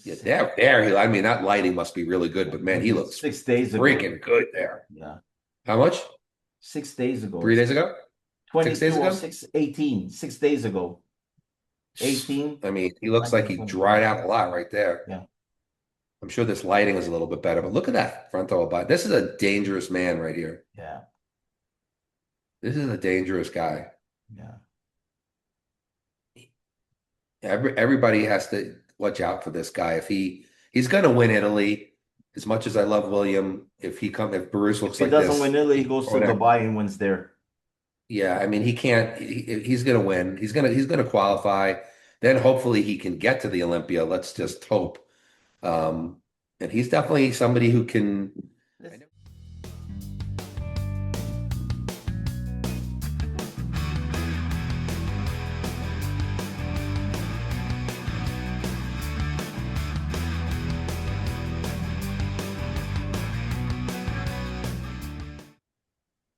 Yeah, there. I mean, that lighting must be really good, but man, he looks 6 days ago. freaking good there. Yeah, How much? 6 days ago. 3 days ago? 6 days 22 or ago? 6/18. 6 days ago. 18, I mean, he looks like 19, he 20. dried out a lot right there. Yeah. I'm sure this lighting is a little bit better, but look at that frontal body. This is a dangerous man right here. Yeah. This is a dangerous guy. Yeah. Everybody has to watch out for this guy. If he's going to win Italy, as much as I love William, if Behrouz If looks he like doesn't this, win Italy, he goes to Bonac, Dubai and wins there. yeah, I mean he can't. He's going to win. He's going to qualify. Then hopefully he can get to the Olympia. Let's just hope. And he's definitely somebody who can.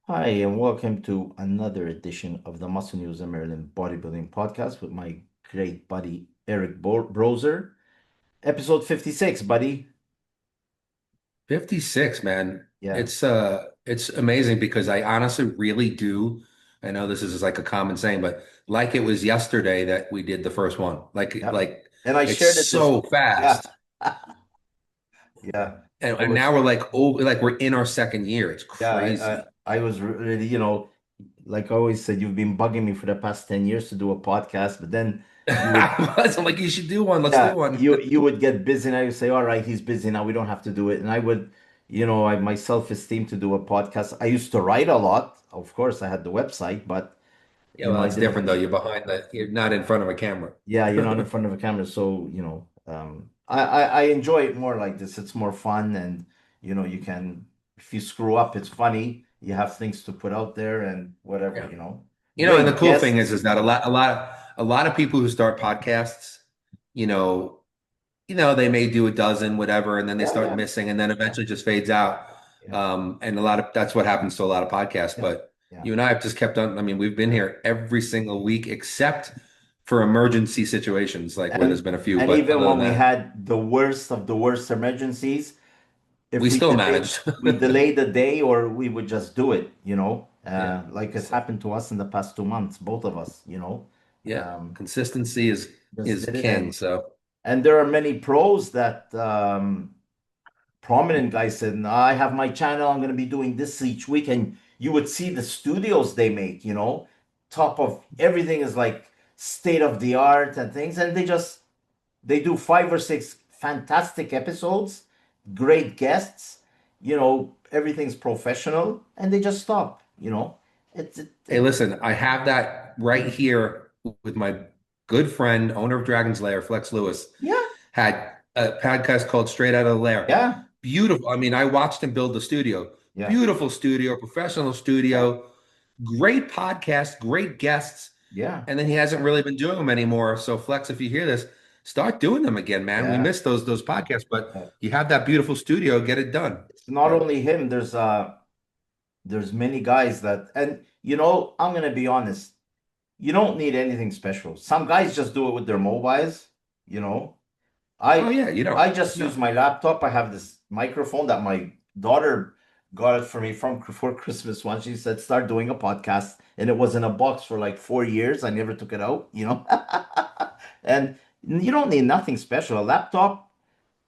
Hi, and welcome to another edition of the Muscle News and Merlin Bodybuilding Podcast with my great buddy Eric Broser. Episode 56, buddy. 56, man. Yeah. It's amazing because I honestly really do. I know this is like a common saying, but like it was yesterday that we did the first one. Yep. Like And I shared it's it this. so Yeah. fast. Yeah. And now we're like, oh, like we're in our second year. It's Yeah, crazy. I was really, like I always said, you've been bugging me for the past 10 years to do a podcast, but then you would, I'm like, you should do one. Let's do yeah, one. you would get busy and I would say, all right, he's busy now, we don't have to do it. And I would, I my self-esteem to do a podcast. I used to write a lot. Of course, I had the website, but Yeah, well, I that's didn't, different though. You're not in front of a camera. yeah, you're not in front of a camera. So, I enjoy it more like this. It's more fun and, you can, if you screw up, it's funny. You have things to put out there and whatever, Yeah. And the Great cool thing guests. is that a lot of people who start podcasts, you know, they may do a dozen, whatever, and then they Yeah, start yeah, missing, and then eventually just fades out. yeah, And that's what happens to a lot of podcasts. yeah, But yeah. you and I have just kept on. I mean, we've been here every single week except for emergency situations, like where there's And been a few. and But even other than when we that, had the worst of the worst emergencies, if we we still delayed managed. we delayed a day or we would just do it, Yeah. like it's happened to us in the past 2 months, both of us. Yeah. Um, Consistency is just is did it king. So and there are many pros that prominent guys said, "No, I have my channel, I'm going to be doing this each week." And you would see the studios they make, top of everything is like state of the art and things. And they do 5 or 6 fantastic episodes, great guests, everything's professional, and they just stop, It's, hey, listen, I have that right here with my good friend, owner of Dragon's Lair, Flex Lewis, yeah, had a podcast called Straight Out of the Lair. yeah, Beautiful. I mean, I watched him build the studio. yeah, Beautiful studio, professional yeah, studio, great podcast, great guests. yeah, And then he hasn't really been doing them anymore. So Flex, if you hear this, start doing them again, man. We yeah. miss those podcasts, but Yeah. you have that beautiful studio, get it done. It's not But only him, there's many guys that, and I'm gonna be honest, you don't need anything special. Some guys just do it with their mobiles, you know. oh I yeah, you I don't. just use No. my laptop. I have this microphone that my daughter got it for me for Christmas once. She said, start doing a podcast. And it was in a box for like 4 years. I never took it out. And you don't need nothing special. A laptop,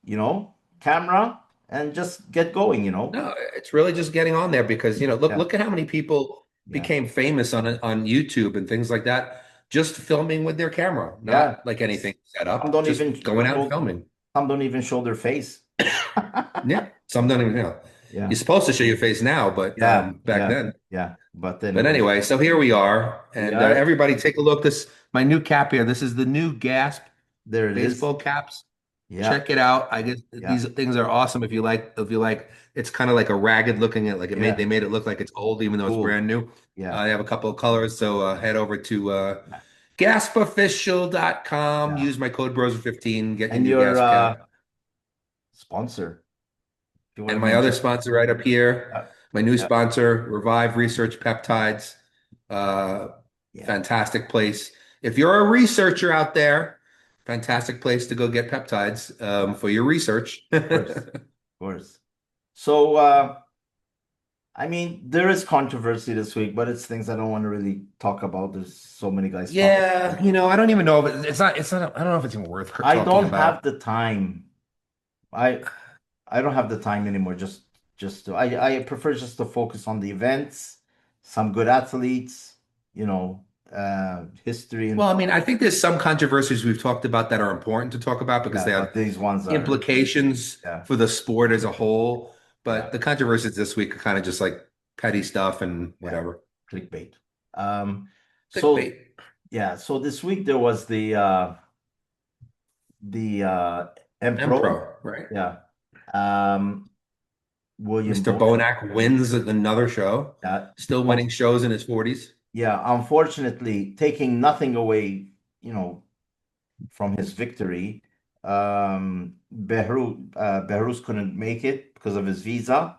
you know, camera, and just get going. No, it's really just getting on there because look Yeah, look at how many people yeah, became famous on YouTube and things like that, just filming with their camera, yeah. not like anything set Some up, don't just even going out and show filming. some don't even show their face. Yeah, some don't even Yeah, You're supposed to show your face now, but yeah, back yeah, then. yeah. But But anyway, anyway, so here we are, we and are. everybody take a look. This my new cap here. This is the new Gasp There it is. baseball caps. Yeah, Check it out. I guess yeah, these things are awesome. If you like, it's kind of like a ragged looking at like it made yeah. they made it look like it's old even though it's Cool. brand new. Yeah, They have a couple of colors, so head over to yeah, gaspofficial.com. yeah. Use my code Broser15, get your And new your Gasp cap. sponsor, if you want And to my other mention. sponsor right up here, Yeah, my new yeah, sponsor, Revive Research Peptides. Uh, yeah, Fantastic place. If you're a researcher out there, fantastic place to go get peptides for your research. course, of course. So, I mean, there is controversy this week, but it's things I don't want to really talk about. There's so many guys talking about Yeah, it. I don't even know if it's not, I don't know if it's even worth I talking don't have about. the time. I I don't have the time anymore. Just to I prefer just to focus on the events, some good athletes, history Well, and I mean, I think there's some controversies we've talked about that are important to talk about because yeah, they have but these ones are implications yeah, for the sport as a whole. But yeah, the controversies this week are kind of just like petty stuff and yeah, whatever. clickbait. Um, so Clickbait. yeah, so this week there was the Empro, Empro, right? yeah. Um, William Mr. Bonac, Bonac wins another show, yeah. still winning shows in his 40s. Yeah, unfortunately, taking nothing away, from his victory, Behrouz couldn't make it because of his visa.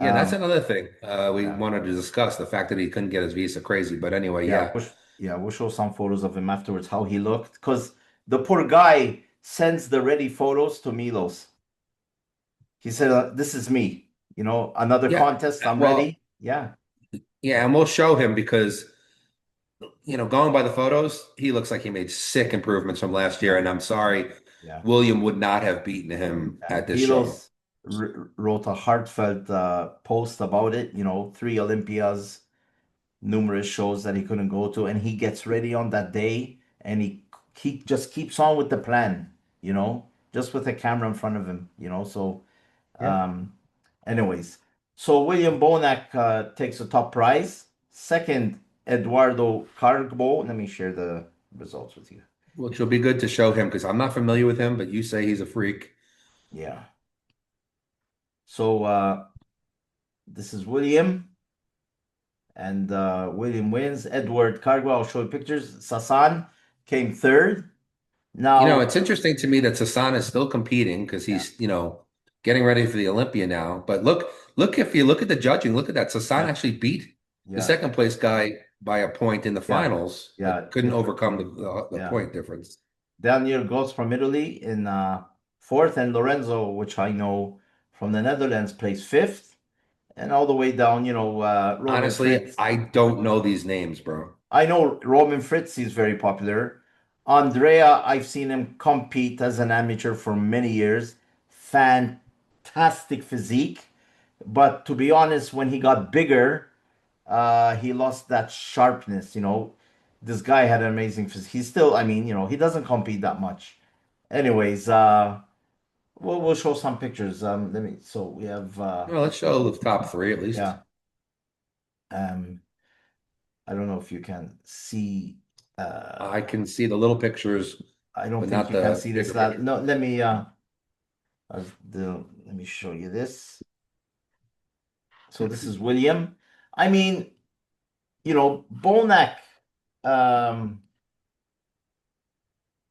Yeah, that's Um, another thing we yeah, wanted to discuss, the fact that he couldn't get his visa crazy. But anyway, yeah, yeah. we'll show some photos of him afterwards, how he looked, because the poor guy sends the ready photos to Milos. He said, "This is me, another Yeah. contest, I'm Well, ready." Yeah, yeah, and we'll show him because going by the photos, he looks like he made sick improvements from last year. yeah, And I'm sorry, yeah. William would not have beaten him at this show. Milos wrote a heartfelt post about it. 3 Olympias, numerous shows that he couldn't go to, and he gets ready on that day, and he just keeps on with the plan, just with a camera in front of him. So, Yeah. um, anyways, so William Bonac takes the top prize. Second, Eduardo Kargbo. Let me share the results with you. Which will be good to show him because I'm not familiar with him, but you say he's a freak. Yeah. So this is William. And William wins. Edward Kargbo, I'll show you pictures. Sasan came third. Now, It's interesting to me that Sasan is still competing because yeah, he's, getting ready for the Olympia now. But look, if you look at the judging, look at that. Sasan yeah, actually beat the yeah, second place guy by a point in the yeah, finals, yeah, but couldn't different. overcome the Yeah. point difference. Daniel goes from Italy in fourth, and Lorenzo, which I know from the Netherlands, plays fifth. And all the way down, Roman Honestly, Fritz. I don't know these names, bro. I know Roman Fritz is very popular. Andrea, I've seen him compete as an amateur for many years. Fantastic physique. But to be honest, when he got bigger, he lost that sharpness. This guy had an amazing physique. He's still, I mean, he doesn't compete that much. Anyways, we'll show some pictures. So we have, Well, let's show the top three at least. yeah. Um, I don't know if you can see. I can see the little pictures, I don't but think not you can the see this. bigger picture. No, let me show you this. So this is William. I mean, Bonac um,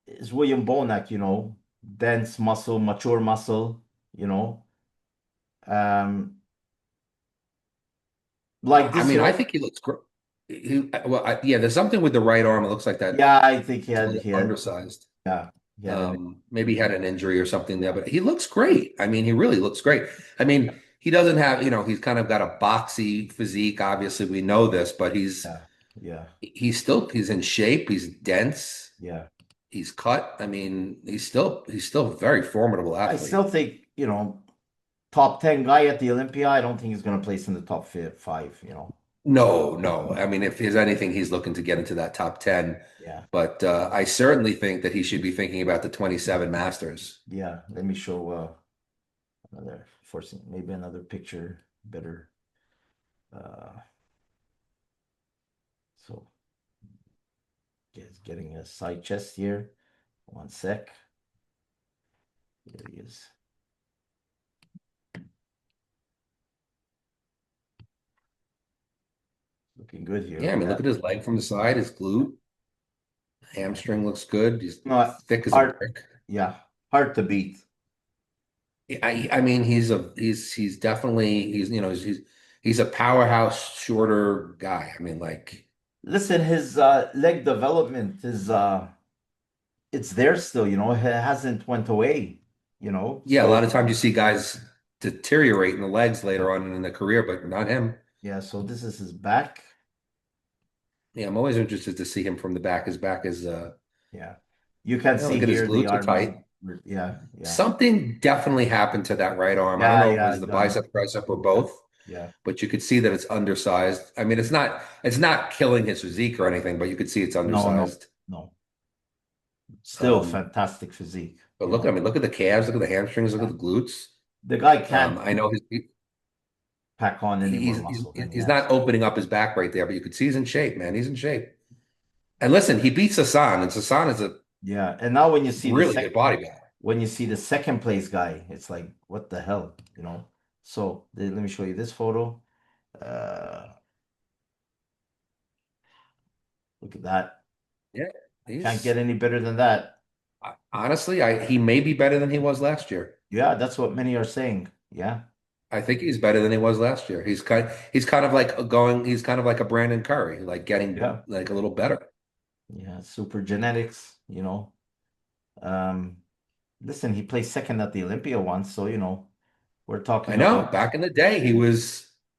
is William Bonac. Dense muscle, mature muscle. You know, um, like I this. mean, I think he looks great. Well, yeah, there's something with the right arm. It looks like that Yeah, I think he it's a had little he had undersized. yeah he had an Maybe he had an injury or something there, yeah but he looks great. I mean, he really looks great. I yeah mean, he doesn't have, he's kind of got a boxy physique. Obviously, we know this, but yeah yeah he's in shape. He's dense. yeah. He's cut. I mean, he's still a very formidable I still athlete. think top 10 guy at the Olympia. I don't think he's going to place in the top five. No, no. I mean, if there's anything, he's looking to get into that top 10. Yeah. But I certainly think that he should be thinking about the 27 Masters. Yeah. Let me show another forcing maybe another picture better. Uh, so getting a side chest here. One sec. Here he is. Looking good Yeah, I here. mean, Yeah. look at his leg from the side, his glute, hamstring looks good. He's No, thick as a hard. brick. Yeah. Hard to beat. I mean, he's definitely he's a powerhouse, shorter guy. I mean, like Listen, his leg development is it's there still, it hasn't went away, Yeah, a so lot of times you see guys deteriorate in the legs later on in the career, but not him. yeah, so this is his back. Yeah, I'm always interested to see him from the back. His back is Yeah. You can yeah, see look at his here the glutes are arm is, tight. yeah, yeah. Something definitely happened to that right arm. I don't Yeah, know if it yeah, was the bicep, tricep, or yeah, both, yeah. but you could see that it's undersized. I mean, it's not killing his physique or anything, but you could see it's No, no, undersized. no. Still Um, fantastic physique, but look, I mean, look at the calves, look at the hamstrings, look at Yeah. the glutes. The guy can't I know pack on any more muscle than he he's has. not opening up his back right there, but you could see he's in shape, man. He's in shape. And listen, he beats Hassan, and Hassan is a Yeah. And now when you see really good bodybuilder. the second place guy, it's like, what the hell? So let me show you this photo. Uh, Look at that. Yeah, Can't he's get any better than that. honestly, he may be better than he was last year. Yeah, that's what many are saying. Yeah. I think he's better than he was last year. He's kind of like a Brandon Curry, like getting Yeah. like a little better. Yeah. Super genetics. Um, Listen, he placed second at the Olympia once, so we're I talking know. about Back in the day,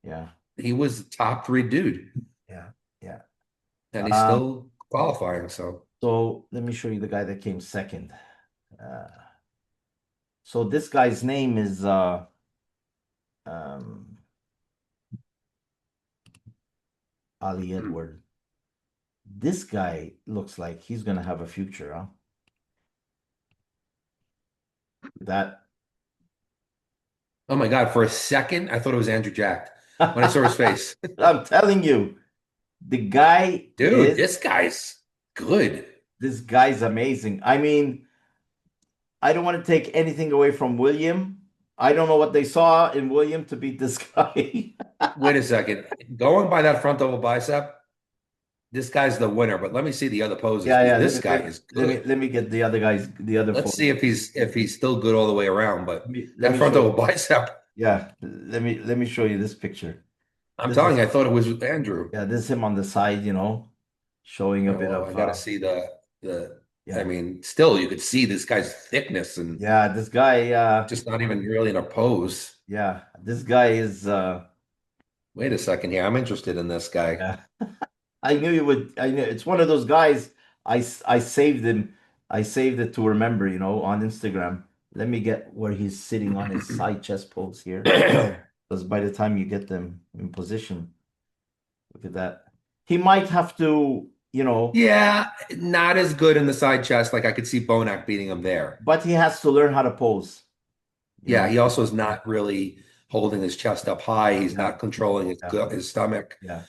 yeah, he was top three dude, yeah, yeah. and he's Um, still qualifying. So so let me show you the guy that came second. Uh, so this guy's name is um Ali Edward. This guy looks like he's gonna have a future, huh? That oh my God, for a second, I thought it was Andrew Jacked when I saw his face. I'm telling you, the guy Dude, is good. this guy's amazing. I mean, I don't want to take anything away from William. I don't know what they saw in William to beat this guy. Wait a second. Going by that front double bicep, this guy's the winner, but let me see the other poses Yeah, because yeah. this guy is good. Let me get the other guys, the other Let's see photos. if he's still good all the way around. But Let that me front show double you. bicep, Yeah, let me show you this picture. I'm This telling is you, I thought it was Andrew. Yeah, this is him on the side, showing a Yeah, bit well, of I got to see the. I yeah, mean, still, you could see this guy's thickness and yeah. This guy, just not even really in a pose. yeah, this guy is Wait a second here. I'm interested in this guy. yeah. I knew you would. I knew it's one of those guys. I saved him. I saved it to remember, on Instagram. Let me get where he's sitting on his side chest pose here. Because by the time you get them in position, look at that. He might have to, Yeah, not as good in the side chest. Like I could see Bonac beating him there. but he has to learn how to pose. You Yeah, know. he also is not really holding his chest up high. He's Yeah, not controlling yeah, his stomach. yeah,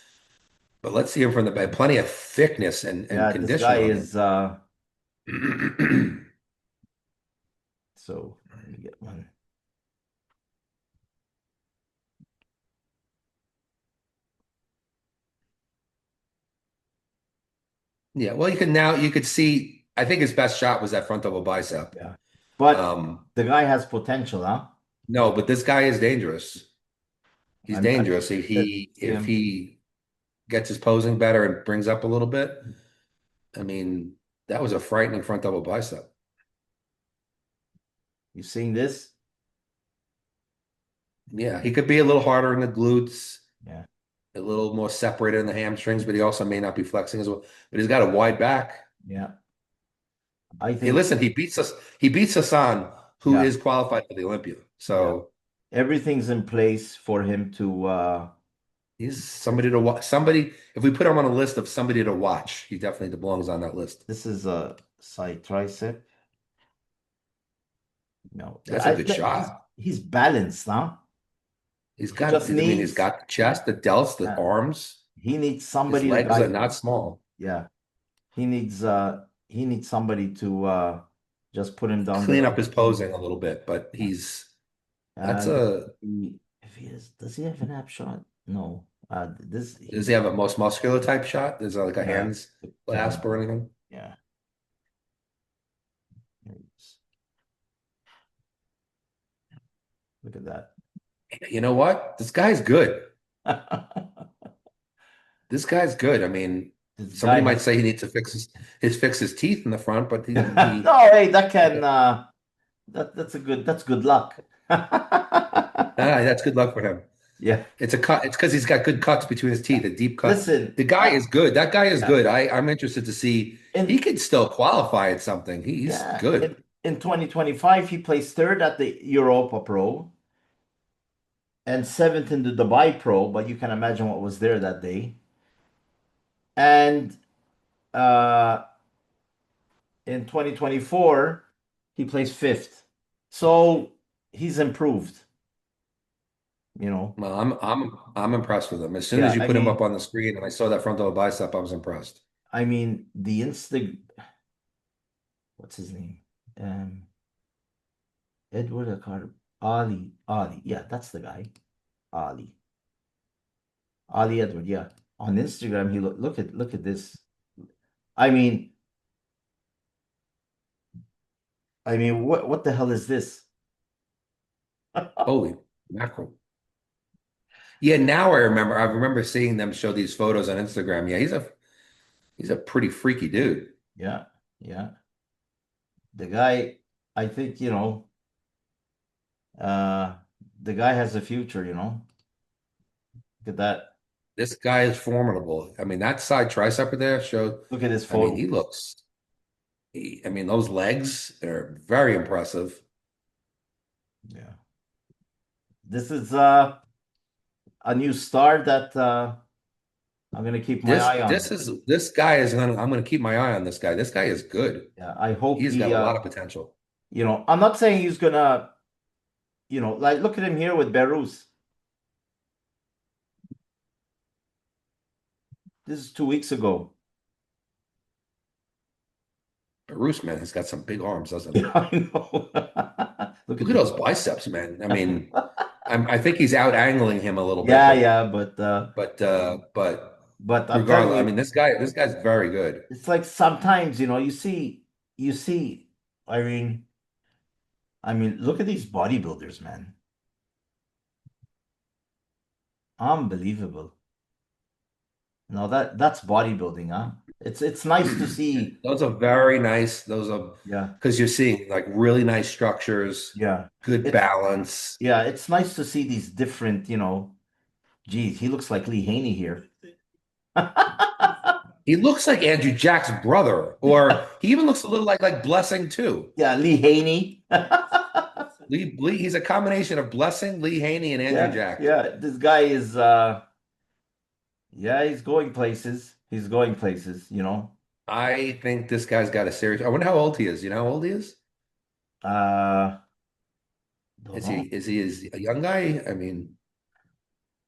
But let's see him from the back. Plenty of thickness and yeah. This guy condition on is. him. So let me get one. Yeah, well, you could see. I think his best shot was that front double bicep. Yeah, but Um, the guy has potential, huh? no, but this guy is dangerous. He's I'm dangerous interested to see if him. he gets his posing better and brings up a little bit. I mean, that was a frightening front double bicep. You seeing this? Yeah, he could be a little harder in the glutes, Yeah, a little more separated in the hamstrings, but he also may not be flexing as well. But he's got a wide back. yeah. I Hey, think listen, he beats us. He beats Hassan, who yeah, is qualified for the Olympia. yeah. So Everything's in place for him to he's somebody to watch. Somebody, if we put him on a list of somebody to watch, he definitely belongs on that list. this is a side tricep. No, That's a good he's shot. balanced, huh? He's He got, just I mean, he's needs got the chest, the delts, the uh, arms. he needs His somebody to legs are guide him. not small. Yeah. He needs somebody to just put him down Clean there. up his posing a little bit, but Yeah. that's And a, if he is, does he have an app shot? No. This does he's he have a most muscular type shot? Is there like a yeah, hands the clasp or anything? yeah. There he is. Look at that. You know what? This guy's good. This guy's good. I mean, This guy Somebody might has say he needs to fix his teeth in the front, but he no, hey, that can that's good luck. that's good luck for him. Yeah. It's a cut. It's because he's got good cuts between his teeth, a deep cut. Listen, The guy is good. That guy is yeah, good. I'm interested to see he in could still qualify at something. He's yeah, good. in 2025 he placed third at the Europa Pro and seventh in the Dubai Pro, but you can imagine what was there that day. And uh in 2024 he placed fifth. So he's improved, you know. Well, I'm impressed with him. As soon as Yeah, you put him up on the screen and I saw that frontal bicep, I was impressed. I mean the Insta what's his name? Um Edward Akar Ali. Yeah, that's the guy. Ali. Ali Edward, yeah. On Instagram, he look at this. I mean, what the hell is this? Holy mackerel. Yeah, now I remember seeing them show these photos on Instagram. Yeah, he's a pretty freaky dude. Yeah, yeah. The guy, I think, uh, the guy has a future, Look at that. This guy is formidable. I mean, that side tricep there showed, Look at his I mean, photo. I mean, those legs are very impressive. Yeah. This is a new star that I'm gonna keep my eye on. This guy is I'm gonna keep my eye on this guy. This guy is good. Yeah, I hope He's got a lot of potential. I'm not saying he's gonna, like look at him here with Behrouz. This is 2 weeks ago. Roos, man, has got some big arms, doesn't he? Yeah, I know. Look at those biceps, man. I mean, I think he's out angling him a little bit, Yeah, yeah, but but I'm telling regardless, I you, mean, this guy's very good. it's like sometimes, you see, I mean, look at these bodybuilders, man. Unbelievable. No, that's bodybuilding, huh? It's nice to see. Those are very nice. Those are Yeah, because you're seeing like really nice structures, yeah. good It's balance. yeah, it's nice to see these different, geez, he looks like Lee Haney here. He looks like Andrew Jack's brother, or he even looks a little like Blessing too. Yeah, Lee Haney. He's a combination of Blessing, Lee Haney, and Andrew Yeah, Jack. yeah. This guy is yeah, he's going places. He's going places. I think this guy's got a serious. I wonder how old he is. You know how old he is? Uh don't know. Is he a young guy? I mean,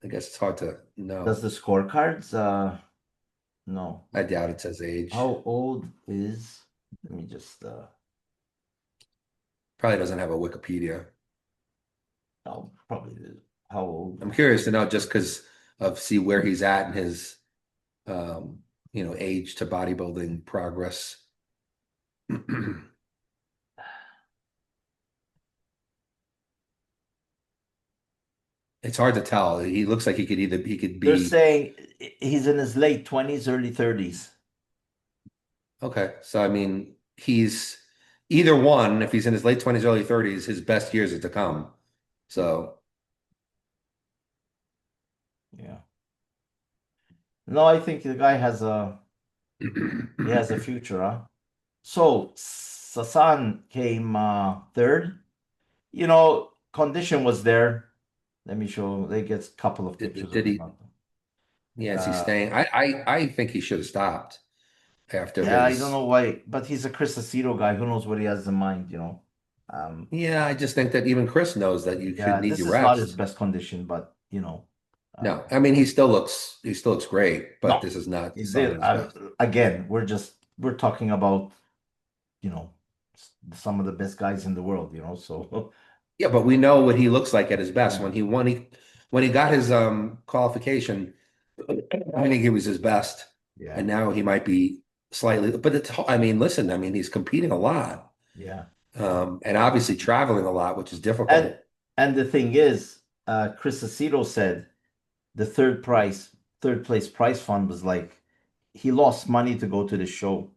I guess it's hard to Does know. the scorecards no. I doubt it says age. How old is let me just Probably doesn't have a Wikipedia. oh probably how old I'm is curious to know just because of see where he's at in his age to bodybuilding progress. It's hard to tell. He looks like he could they're be saying he's in his late 20s, early 30s. okay. So I mean, he's either one. If he's in his late 20s, early 30s, his best years are to come. So Yeah. No, I think the guy has a future, huh? So Sasan came third. Condition was there. Let me show. They get a couple of pictures did of him. he? Yeah, is he Uh, staying? I think he should have stopped after yeah, I don't his. know why, but he's a Chris Aceto guy. Who knows what he has in mind? Yeah, I just think that even Chris knows that you should Yeah, need this your is not his reps. best condition, but uh, No, I mean he still looks great, but no, this is not he some of did. his best. Again, we're talking about you know some of the best guys in the world. So Yeah, but we know what he looks like at his best. yeah, When he got his qualification, I think he was his best. yeah, And now he might be slightly, but I mean, listen, I mean, he's competing a lot. yeah. And obviously traveling a lot, which is And difficult. and the thing is, Chris Aceto said the third place prize fund was like he lost money to go to the show,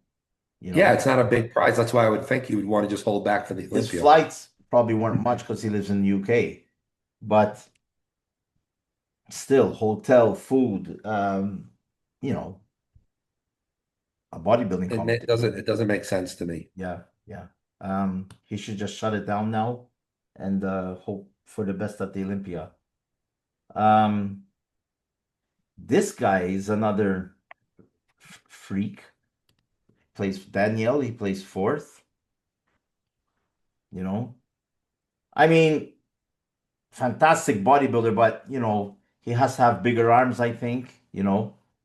you Yeah, know. it's not a big prize. That's why I would think he would want to just hold back for the His Olympia. flights probably weren't much because he lives in the UK, but still, hotel, food, you know, a bodybuilding competition. It doesn't make sense to me. Yeah, yeah. He should just shut it down now and hope for the best at the Olympia. Um, this guy is another freak. Plays Danielle, he plays fourth, you know. I mean, fantastic bodybuilder, but he has to have bigger arms, I think.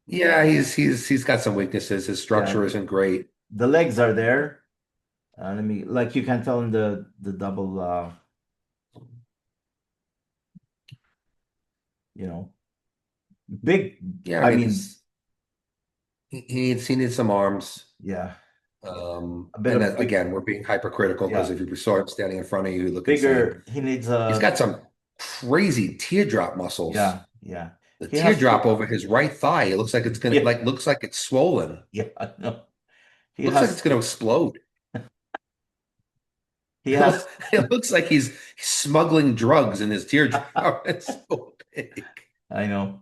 Yeah, he's got some weaknesses. His Yeah, structure isn't great. the legs are there. Let me like you can tell in the double you know, big. Yeah, I I mean, mean, he needs some arms. yeah, a bit And of big, again, we're being hypercritical because yeah, if you saw him standing in front of you, you look insane. bigger. He needs He's got some crazy teardrop muscles. yeah, yeah. The He has to, teardrop over his right thigh, it looks like it's gonna yeah, looks like it's swollen. yeah, I know. He Looks like it's has, gonna explode. he has, It looks like he's smuggling drugs in his teardrop. It's so big.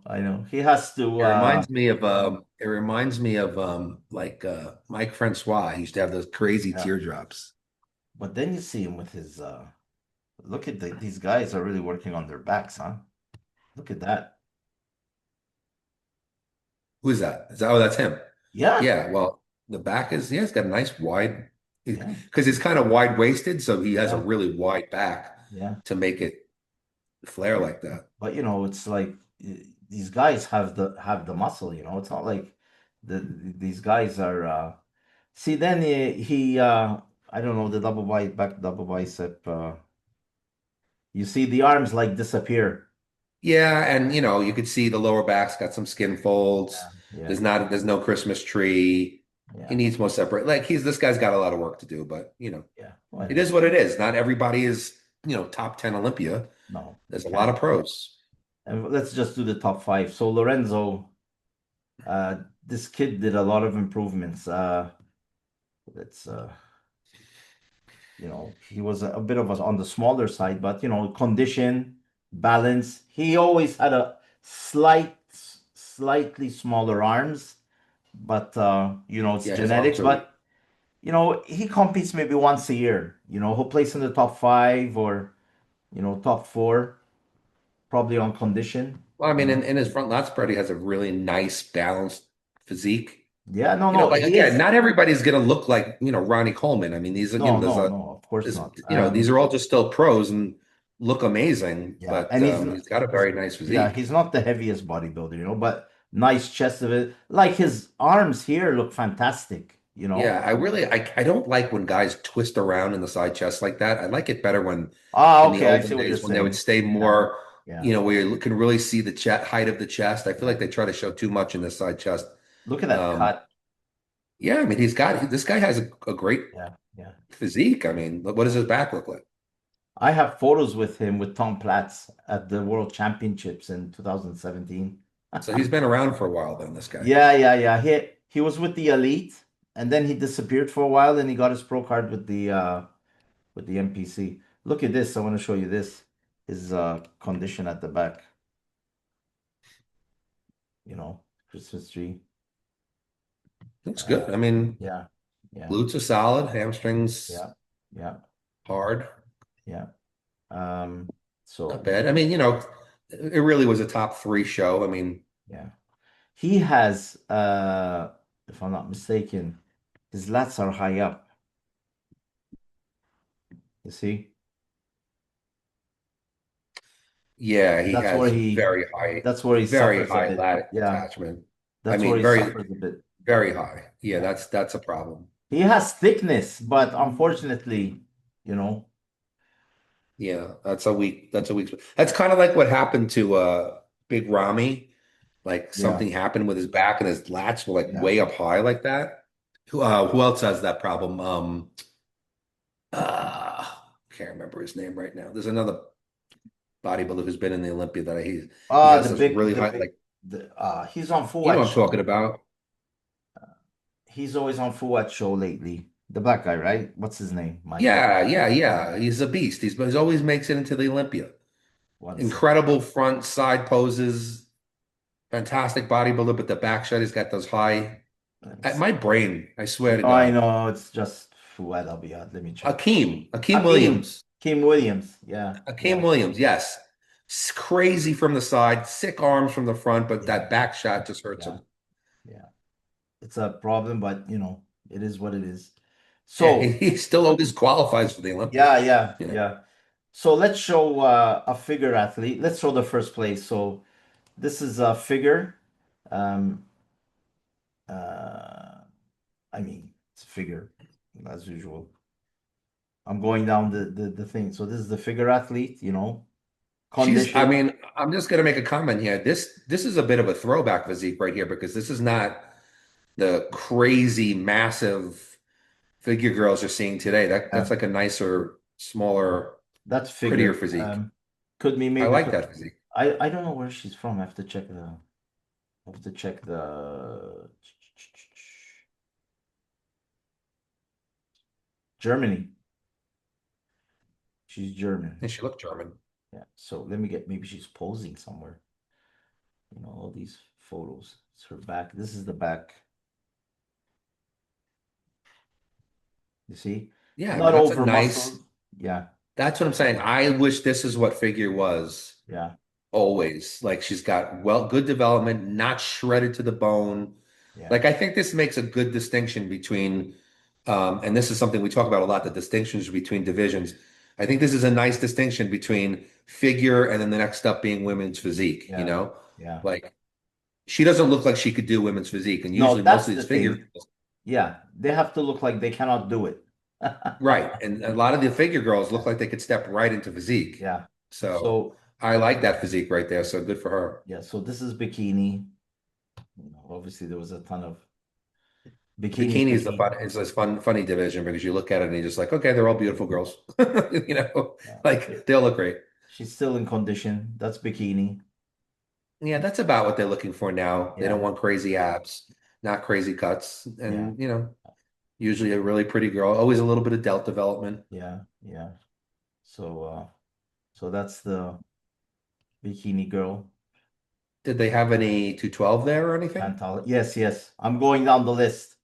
I know. He has to, It reminds me of like Mike Francois. He used to have those crazy yeah. teardrops. But then you see him with his, look at these guys are really working on their backs, huh? Look at that. Who's that? Oh, that's him. Yeah, Yeah, well, the back is, yeah, it's got a nice wide, yeah, because he's kind of wide waisted, so he has a yeah, really wide back yeah. to make it flare like that. But it's like these guys have the muscle. It's not like these guys are. See, then I don't know, the double bicep. You see the arms like disappear. Yeah, and you could see the lower back's got some skin folds. Yeah, There's no Christmas tree. He yeah, needs more separate. Like this guy's got a lot of work to do, but yeah. Why it is not? what it is. Not everybody is, top 10 Olympia. No, you There's a lot can't. of pros. And let's just do the top five. So Lorenzo, this kid did a lot of improvements. Let's he was a bit of on the smaller side, but condition, balance. He always had a slightly smaller arms, but it's Yeah, his arms genetics. are. But he competes maybe once a year. He'll place in the top five or top four, probably on condition. Well, I mean, in his front lat spread, he has a really nice balanced physique. Yeah, no, no, Like he again, is. not everybody's gonna look like, Ronnie Coleman. I mean, these are, No, there's no, a, no, of course there's, not. these are all just still pros and look amazing, Yeah, but and he's got a very nice yeah, physique. he's not the heaviest bodybuilder, but nice chest of it. Like his arms here look fantastic. Yeah, I don't like when guys twist around in the side chest like that. I like it better when Ah, in the okay, I olden see what you're days when they would saying. stay Yeah, more, yeah, where you can really see the height of the chest. I feel yeah. like they try to show too much in the side chest. Look at that Um, cut. yeah, I mean, this guy has a great Yeah, yeah. physique. I mean, what does his back look like? I have photos with him with Tom Platz at the World Championships in 2017. So he's been around for a while then, this guy. Yeah, yeah, yeah. He was with the Elite, and then he disappeared for a while, and he got his pro card with the NPC. Look at this. I want to show you this. His condition at the back. Christmas tree. Looks Uh, good. I mean, yeah, yeah, glutes are solid, hamstrings yeah, yeah, hard, yeah. not So bad. I mean, it really was a top three show. I mean, yeah, he has, if I'm not mistaken, his lats are high up. You see, yeah, he that's where has he, very suffers a high bit. lat Yeah, attachment. I that's where mean, he very, suffers a bit. very high. Yeah, Yeah, that's a problem. he has thickness, but unfortunately, you know, Yeah, that's a weak. That's kind of like what happened to Big Ramy. Like yeah, something happened with his back and his lats were like yeah. way up high like that. Who else has that problem? Uh, can't remember his name right now. There's another bodybuilder who's been in the Olympia that he Ah, has the this big, really the high, big, like, he's on full what I'm talking about. He's always on Fuad show lately. The black guy, right? What's his name? Michael. Yeah. He's a beast. He's always makes it into the Olympia. One second. Incredible front side poses. Fantastic bodybuilder, but the back shot, he's got those high. Let me At see. my brain, I swear to No, I God. know it's just Fuad Abiyad. Let me check. Akeem Hakeem. Williams. Kim Williams. Yeah, Akeem yeah, Williams, yes. Crazy from the side, sick arms from the front, but yeah, that back shot just hurts yeah, him. yeah. It's a problem, but it is what it is. Yeah, So he still always qualifies for the Olympia. yeah, yeah, You know, yeah. So let's show a figure athlete. Let's show the first place. So this is a figure. Um, uh, I mean, it's a figure as usual. I'm going down the thing. So this is the figure athlete, I condition. mean, I'm just gonna make a comment here. This is a bit of a throwback physique right here because this is not the crazy massive figure girls you're seeing today. That's like a nicer, smaller, That's prettier figure. physique. Could be I maybe like because that physique. I don't know where she's from. I have to check the Germany. She's German. And she looked German. Yeah. So let me get maybe she's posing somewhere. All these photos. It's her back. This is the back. You see? Yeah, I mean Not that's a over nice. muscled. Yeah. That's what I'm saying. I wish this is what figure was Yeah. always. Like she's got good development, not shredded to the bone. Yeah. Like I think this makes a good distinction between, and this is something we talk about a lot, the distinctions between divisions. I think this is a nice distinction between figure and then the next step being women's physique, Yeah. Yeah. Like she doesn't look like she could do women's physique. And No, usually most that's of the these figure, thing. Yeah. They have to look like they cannot do it. right. And a lot of the figure girls look like they could step right into physique. Yeah. So So I like that physique right there. So good for her. yeah, so this is bikini. Obviously there was a ton of bikini Bikini is the physique. fun, it's this funny division because you look at it and you're just like, okay, they're all beautiful girls. Yeah. Like they'll look great. She's still in condition. That's bikini. Yeah, that's about what they're looking for now. They don't Yeah. want crazy abs, not crazy cuts. Yeah. And, usually a really pretty girl, always a little bit of delt development. Yeah. Yeah. So that's the bikini girl. Did they have any 212 there or anything? Pantal. Yes, yes. I'm going down the list.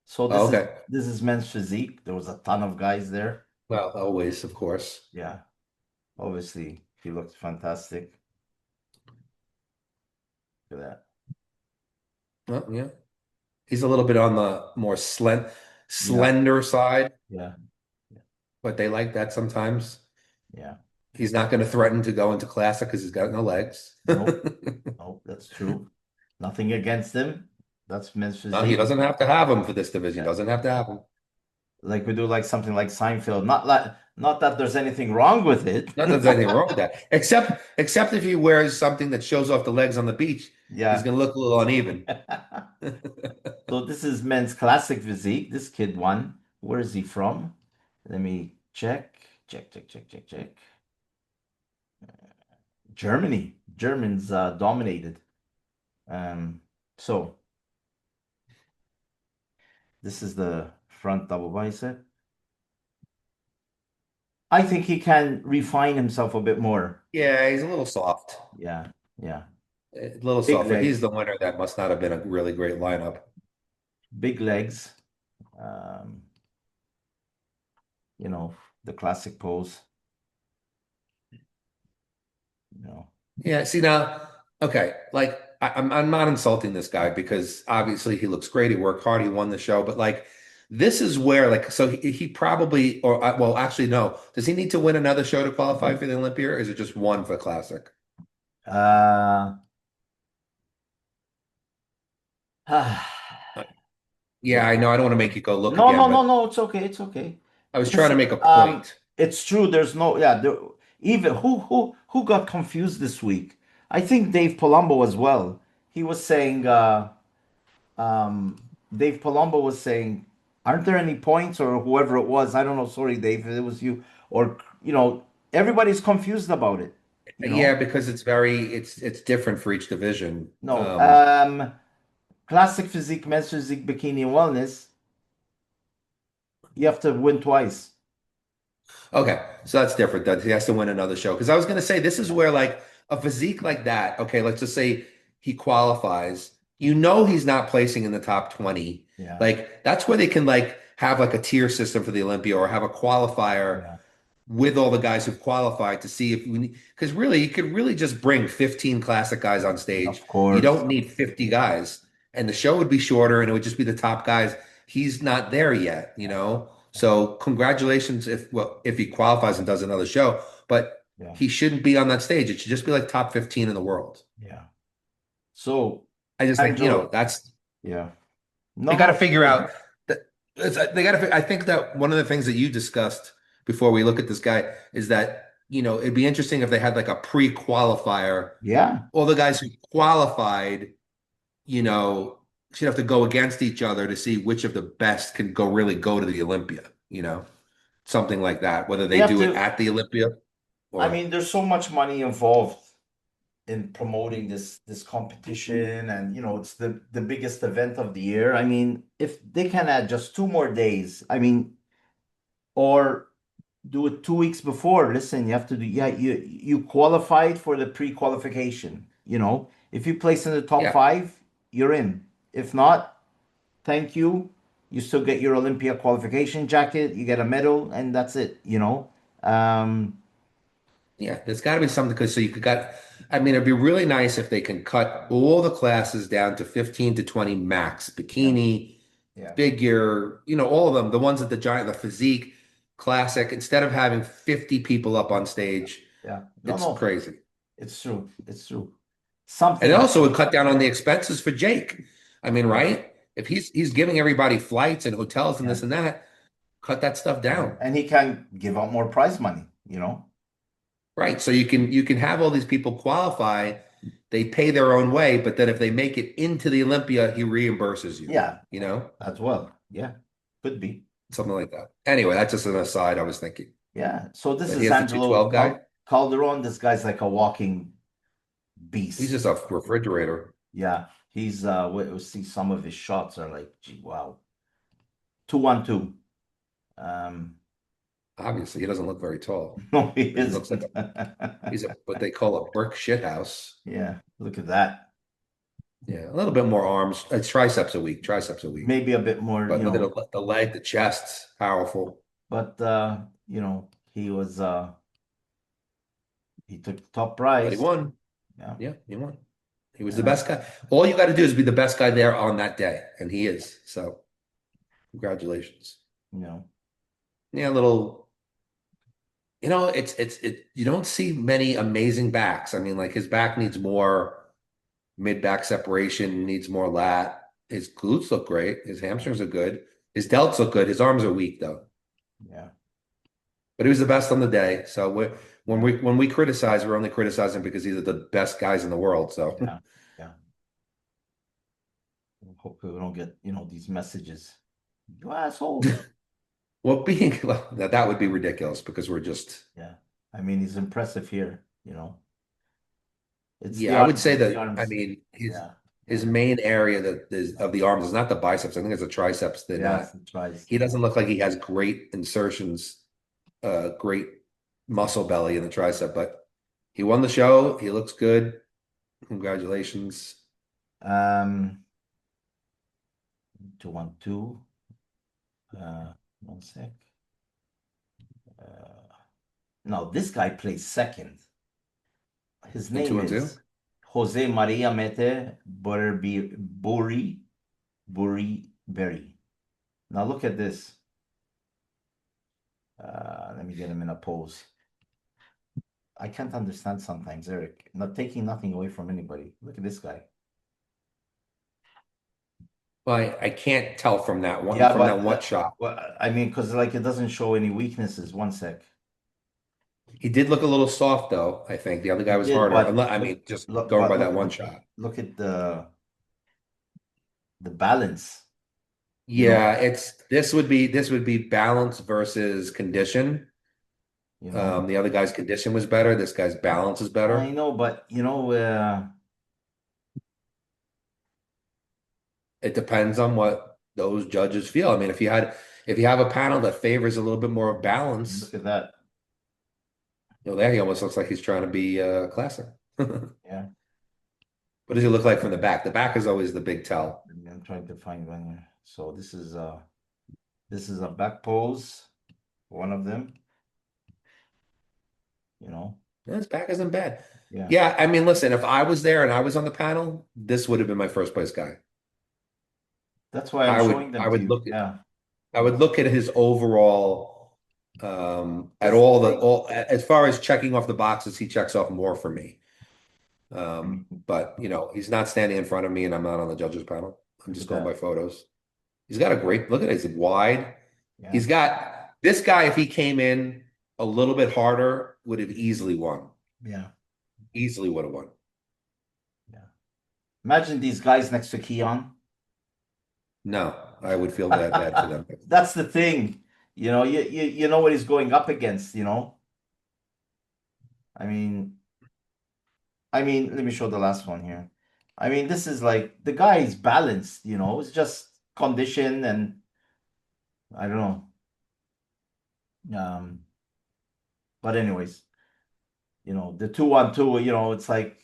So Oh, this is okay. this is men's physique. There was a ton of guys there. Well, always, of course. Yeah. Obviously, he looked fantastic. Look at that. Well, yeah. He's a little bit on the more Yeah. slender side, Yeah. Yeah. but they like that sometimes. Yeah. He's not going to threaten to go into classic because he's got no legs. Nope. Nope. That's true. Nothing against him. That's men's No, he physique. doesn't have to have him for this division. He Yeah. doesn't have to have him. Like we do like something like Seinfeld. Not that there's anything wrong with it. Not that there's anything wrong with that. Except if he wears something that shows off the legs on the beach, he's Yeah. going to look a little uneven. So this is men's classic physique. This kid won. Where is he from? Let me check. Check. Germany. Germans dominated. So this is the front double bicep. I think he can refine himself a bit more. Yeah, he's a little soft. Yeah, yeah. A little Big soft. But he's legs, the winner. That must not have been a really great lineup. big legs. Um, the classic pose. You know. Yeah, see now, okay, like I'm not insulting this guy because obviously he looks great. He worked hard. He won the show. But like, this is where like, so he probably, or well, actually, no. Does he need to win another show to qualify for the Olympia, or is it just one for Classic? Uh, Uh, Yeah, I know. I don't want to make you go look no, again, no, no, but no. It's okay. It's okay. I was trying to Listen, make a point. it's true. There's no, yeah. Even who got confused this week? I think Dave Palumbo as well. He was saying, Dave Palumbo was saying, aren't there any points or whoever it was? I don't know. Sorry, Dave, if it was you or everybody's confused about it. Yeah, because it's different for each division. No, classic physique, men's physique, bikini, and wellness, you have to win twice. Okay, so that's different. That he has to win another show. Because I was gonna say this is Yeah. where like a physique like that. Okay, let's just say he qualifies. You know he's not placing in the top 20. Yeah. Like that's where they can like have like a tier system for the Olympia or have a qualifier Yeah. with all the guys who've qualified to see if we need, because really you could really just bring 15 classic guys on stage. Of You course. don't need 50 guys, and the show would be shorter and it would just be the top guys. He's not there yet, you know. So congratulations if well if he qualifies and does another show, but Yeah. he shouldn't be on that stage. It should just be like top 15 in the world. Yeah. So, I just think, Angelo, that's yeah. they No, got to no, figure good. out that they got to. I think that one of the things that you discussed before we look at this guy is that it'd be interesting if they had like a pre-qualifier. Yeah. All the guys who qualified, you know, should have to go against each other to see which of the best can really go to the Olympia. Something like that. Whether They they have do it to, at the Olympia I or mean, there's so much money involved in promoting this competition, and it's the biggest event of the year. I mean, if they can add just 2 more days, I mean, or do it 2 weeks before. Listen, you have to do, yeah, you qualified for the pre-qualification. If you place in the top yeah, 5, you're in. If not, thank you. You still get your Olympia qualification jacket, you get a medal, and that's it. Um, yeah. There's got to be something because so you could got. I mean, it'd be really nice if they can cut all the classes down to 15 to 20 max. yeah, Bikini, yeah, figure, all of them, the ones at the physique, classic, instead of having 50 people up on stage, yeah. No, it's no, crazy. it's true. It's true. And Something it has also to would be. cut down on the expenses for Jake. I mean, Yeah, right? If he's giving everybody flights and hotels and yeah, this and that, cut that stuff yeah. down. And he can give out more prize money. Right. So you can have all these people qualify, they pay their own way, but then if they make it into the Olympia, he reimburses you, Yeah, you know? as well. Yeah, could be. Something like that. Anyway, that's just an aside I was thinking. Yeah. So this But he is has the Angelo 212 guy. Calderon. This guy's like a walking He's beast. just a refrigerator. Yeah, he's we'll see some of his shots are like, gee, wow. 2-1-2. Um, Obviously, he doesn't look very tall. no, he I mean, he looks like isn't. he's what they call a brick shit house. Yeah, look at that. Yeah, a little bit more arms. It's triceps a week, triceps a week. Maybe a bit more, But look at the leg, the chest, powerful. but he was he took the top But he prize. won. Yeah. Yeah, he won. He was the Yeah. best guy. All you got to do is be the best guy there on that day, and he is. So, congratulations. You know. Yeah, a little. It's you don't see many amazing backs. I mean, like his back needs more mid-back separation, needs more lat. His glutes look great. His hamstrings are good. His delts look good. His arms are weak though. Yeah. But he was the best on the day. So when we criticize, we're only criticizing because these are the best guys in the world. So Yeah. Yeah. Hopefully we don't get, these messages. You assholes. that would be ridiculous because we're just Yeah. I mean, he's impressive here. It's the yeah. I would arms. say It's the that I arms. mean Yeah. his main area that is of the arms is not the biceps. I think it's the triceps. They're Yeah. not. He tries. He doesn't look like he has great insertions, great muscle belly in the tricep, but he won the show. He looks good. Congratulations. 2-1-2. 1 sec. No, this guy plays second. His In name 2-2? is Jose Maria Mete Buri Berry. Now look at this. Let me get him in a pose. I can't understand sometimes, Eric. Not taking nothing away from anybody. Look at this guy. Well, I can't tell from that one Yeah, from but that one shot. well, I mean, because like it doesn't show any weaknesses. 1 sec. He did look a little soft though, I think. The other guy He was did, harder. but I mean, just look, going but by that look, one look, shot. look at the balance. Yeah, this would be balance versus condition. You know. The other guy's condition was better. This guy's balance is I better. know, but It depends on what those judges feel. I mean, if you have a panel that favors a little bit more balance, Look at that. there he almost looks like he's trying to be classic. Yeah. What does he look like from the back? The back is always the big tell. I'm trying to find one here. So this is a back pose, one of them, you know. Yeah, his back isn't bad. Yeah. Yeah, I mean, listen, if I was there and I was on the panel, this would have been my first place guy. That's why I'm showing I them to would you. look at Yeah. I would look at his overall at That's the all thing. as far as checking off the boxes, he checks off more for me. But he's not standing in front of me and I'm not on the judges panel. I'm Look just at going by that. photos. He's got a great look at it. He's wide. Yeah. He's got this guy, if he came in a little bit harder, would have easily won. Yeah. Easily would have won. Yeah. Imagine these guys next to Keon. No, I would feel bad for them. That's the thing. You know what he's going up against, I mean, let me show the last one here. I mean, this is like the guy is balanced, it's just condition and I don't know. But anyways, the 2-1-2, it's like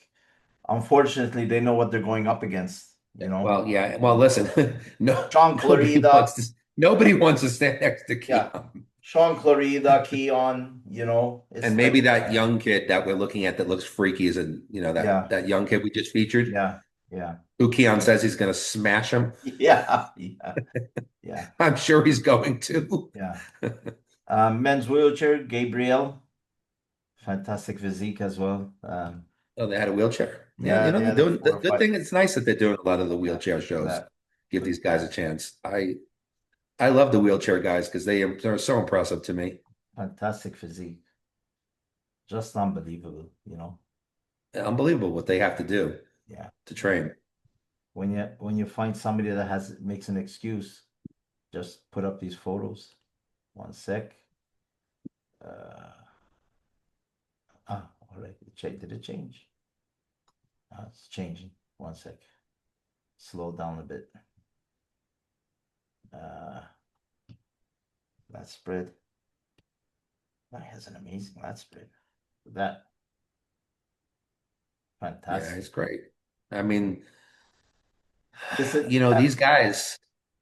unfortunately they know what they're going up against, Well, yeah. Well, listen, no, Sean Clarida, nobody wants to stand next to yeah. Keon. Sean Clarida, Keon, it's And maybe like that young kid that we're looking at that looks freaky is yeah, that young kid we just featured, yeah, yeah. who Keon says he's going to smash him. Yeah, yeah, yeah, I'm sure he's going to. yeah. Men's wheelchair, Gabriel, fantastic physique as well. Oh, they had a wheelchair. Yeah, Yeah, they they're had a doing four the or good five. thing. It's nice that they're doing a lot of the Yeah, wheelchair look at shows. that. Give Look these at guys a that. chance. I love the wheelchair guys because they're so impressive to me. Fantastic physique. Just unbelievable, Unbelievable what they have to do Yeah. to train. When you find somebody that makes an excuse, just put up these photos. One sec. All right. Did it change? It's changing. One sec. Slow down a bit. Lat spread. That has an amazing lat spread. That Yeah, fantastic. it's great. I mean, This is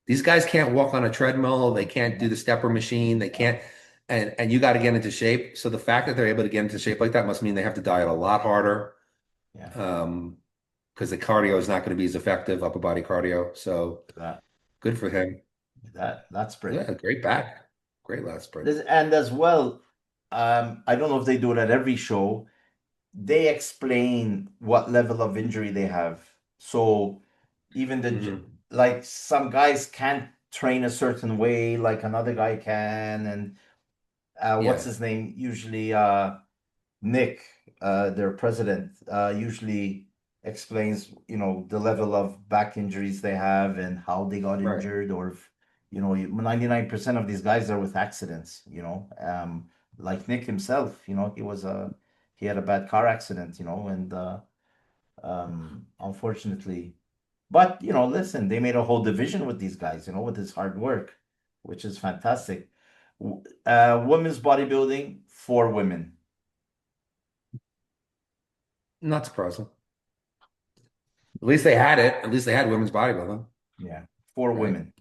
these guys can't walk on a treadmill. They can't do the stepper machine. They can't, and you got to get into shape. So the fact that they're able to get into shape like that must mean they have to diet a lot harder. yeah. Because the cardio is not going to be as effective, upper body cardio. So That good for him. that spread. Yeah, great back. Great last spread. And as well, I don't know if they do it at every show. They explain what level of injury they have. So even like some guys can't train a certain way like another guy can, and what's Yeah, his name? Usually Nick, their president, usually explains, the level of back injuries they have and how they got right. injured, or if, 99% of these guys are with accidents, like Nick himself, he had a bad car accident, and unfortunately, but listen, they made a whole division with these guys, with his hard work, which is fantastic. Women's bodybuilding for women. Not surprising. At least they had it. At least they had women's bodybuilding. Yeah, for Right. women,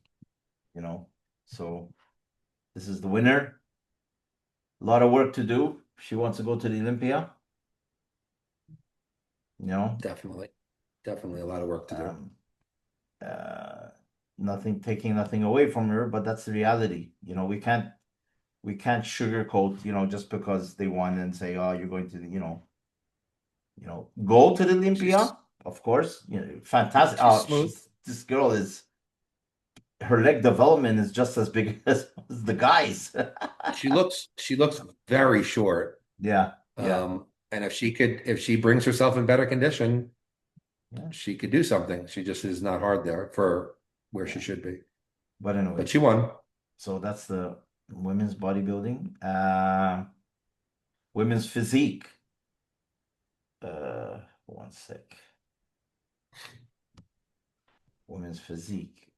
So this is the winner. A lot of work to do. She wants to go to the Olympia. You know, Definitely. Definitely a lot of work to do. um, uh, nothing taking nothing away from her, but that's the reality. We can't sugarcoat. Just because they won and say, oh, you're going to, go to the She's Olympia. Of course, fantastic. she's Oh, smooth. this girl is her leg development is just as big as the guys. She looks very short. Yeah, yeah, And if she brings herself in better condition, yeah, she could do something. She just is not hard there for where she yeah. should be. But But she anyways, won. so that's the women's bodybuilding. Women's physique. One sec. women's physique.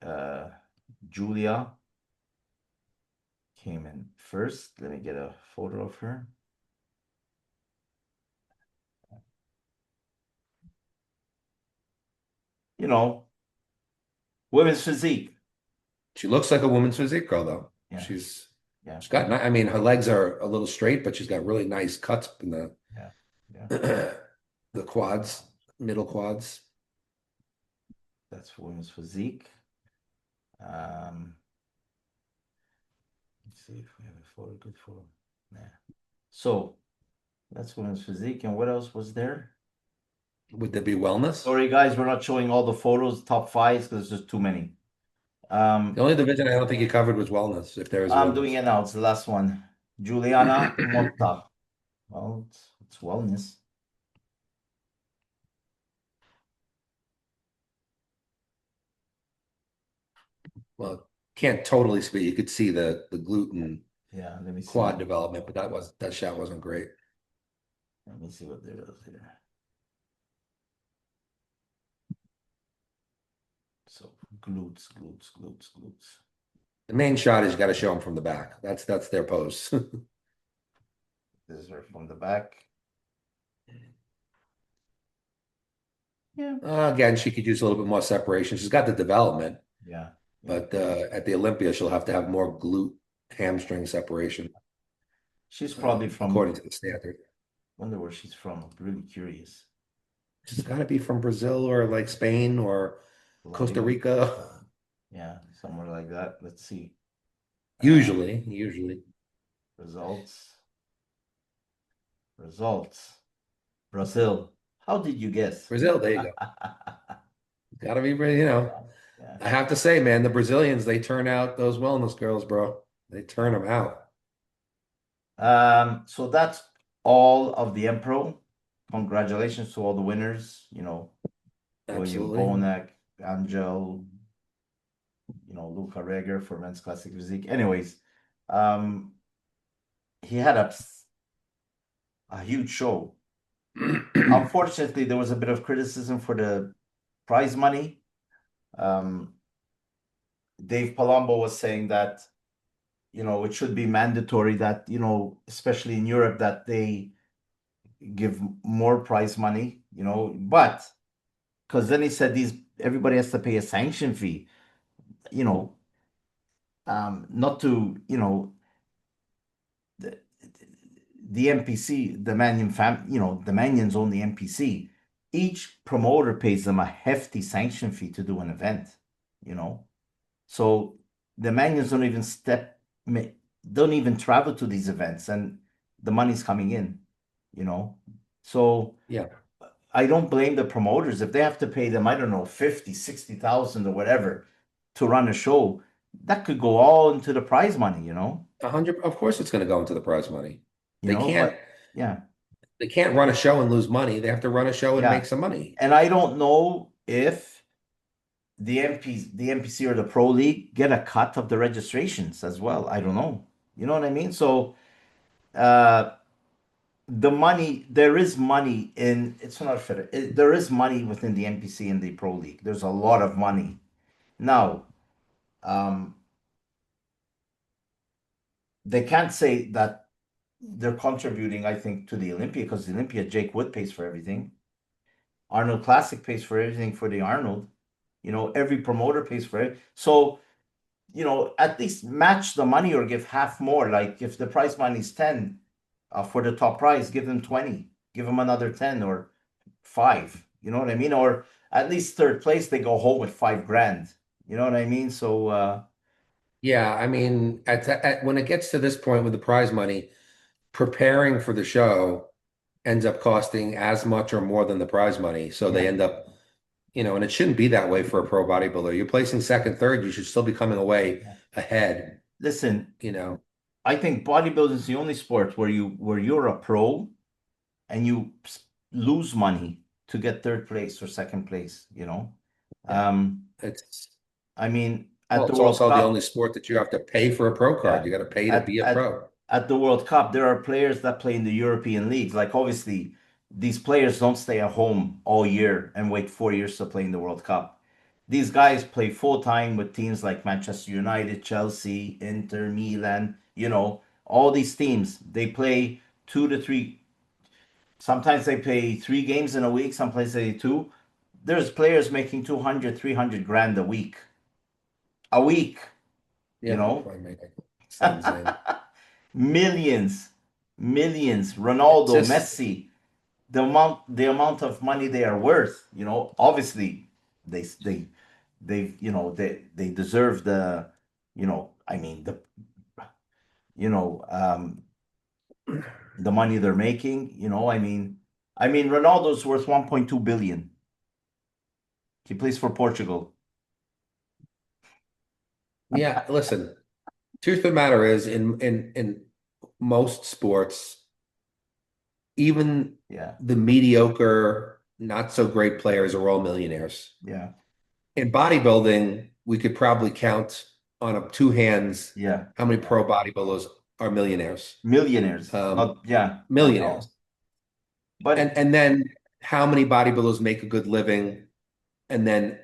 Julia came in first. Let me get a photo of her. You know, women's physique. She looks like a woman's physique girl, though. Yeah, She's yeah, she's got. I mean, her legs are a little straight, but she's got really nice cuts in the yeah, yeah. the quads, middle quads. That's women's physique. Let's see if we have a photo, good photo. Yeah. So that's women's physique. And what else was there? Would there be wellness? Sorry, guys, we're not showing all the photos, top fives, because there's just too many. The only division I don't think you covered was wellness, if there is I'm doing wellness. it now. It's the last one. Juliana Motta. Well, it's wellness. Well, can't totally speak. You could see the gluten Yeah, let me see. quad development, but that shot wasn't great. Let me see what there is here. So glutes, glutes, glutes, glutes. The main shot is you got to show them from the back. That's their pose. This is her from the back. Yeah. Again, she could use a little bit more separation. She's got the development, Yeah. but at the Olympia, she'll have to have more glute hamstring separation, She's probably according from, to the standard. wonder where she's from. I'm really curious. She's got to be from Brazil or like Spain or Costa Colombia. Rica. Yeah, somewhere like that. Let's see. Usually. Results. Results. Brazil. How did you guess? Brazil, there you go. Got to be, Yeah. I have to say, man, the Brazilians, they turn out those wellness girls, bro. They turn them out. So that's all of the Empro. Congratulations to all the winners. William Absolutely. Bonac, Angel, Luca Reger for men's classic physique. Anyways, he had a huge show. Unfortunately, there was a bit of criticism for the prize money. Dave Palumbo was saying that, it should be mandatory that, especially in Europe, that they give more prize money, but because then he said everybody has to pay a sanction fee, not to, the, the NPC, the Manion the Manions own the NPC. Each promoter pays them a hefty sanction fee to do an event, So the Manions don't even travel to these events, and the money's coming in, So Yeah. I don't blame the promoters if they have to pay them, I don't know, 50, 60,000 or whatever to run a show. That could go all into the prize money, 100, of course it's going to go into the prize money. They can't but yeah, they can't run a show and lose money. They have to run a show and yeah. make some money. And I don't know if the NPC or the Pro League get a cut of the registrations as well. I don't know. You know what I mean? So uh there is money in it's not fair. There is money within the NPC and the Pro League. There's a lot of money. Now, um they can't say that they're contributing, I think, to the Olympia because the Olympia, Jake Wood pays for everything. Arnold Classic pays for everything for the Arnold. Every promoter pays for it. So, at least match the money or give half more. Like if the prize money is 10 for the top prize, give them 20, give them another 10 or 5. You know what I mean? Or at least third place, they go home with 5 grand. You know what I mean? So, Yeah, I mean, when it gets to this point with the prize money, preparing for the show ends up costing as much or more than the prize money. So they yeah. end up, and it shouldn't be that way for a pro bodybuilder. You're placing second, third, you should still be coming away Yeah. ahead, Listen, you know. I think bodybuilding is the only sport where you're a pro and you lose money to get third place or second place, Yeah. Um, It's I mean, well, at the it's World also the only Cup, sport that you have to pay for a pro card. yeah, You got to pay to at be a at pro. at the World Cup, there are players that play in the European leagues. Like obviously, these players don't stay at home all year and wait 4 years to play in the World Cup. these guys play full time with teams like Manchester United, Chelsea, Inter, Milan, all these teams. They play 2 to 3, sometimes they play 3 games in a week, sometimes they two. There's players making 200, 300 grand a week. A week, you Yeah, know? probably make it's insane. Millions, millions. It's Ronaldo, just Messi, the amount of money they are worth, obviously they they deserve I mean the the money they're making, I mean Ronaldo's worth 1.2 billion. He plays for Portugal. yeah. Listen, truth of the matter is, in most sports, even Yeah, the mediocre, not so great players are all millionaires. yeah, In bodybuilding, we could probably count on two hands yeah, how many yeah. pro bodybuilders are millionaires. Millionaires, Um, not, yeah, I millionaires. know, but And then how many bodybuilders make a good living, and then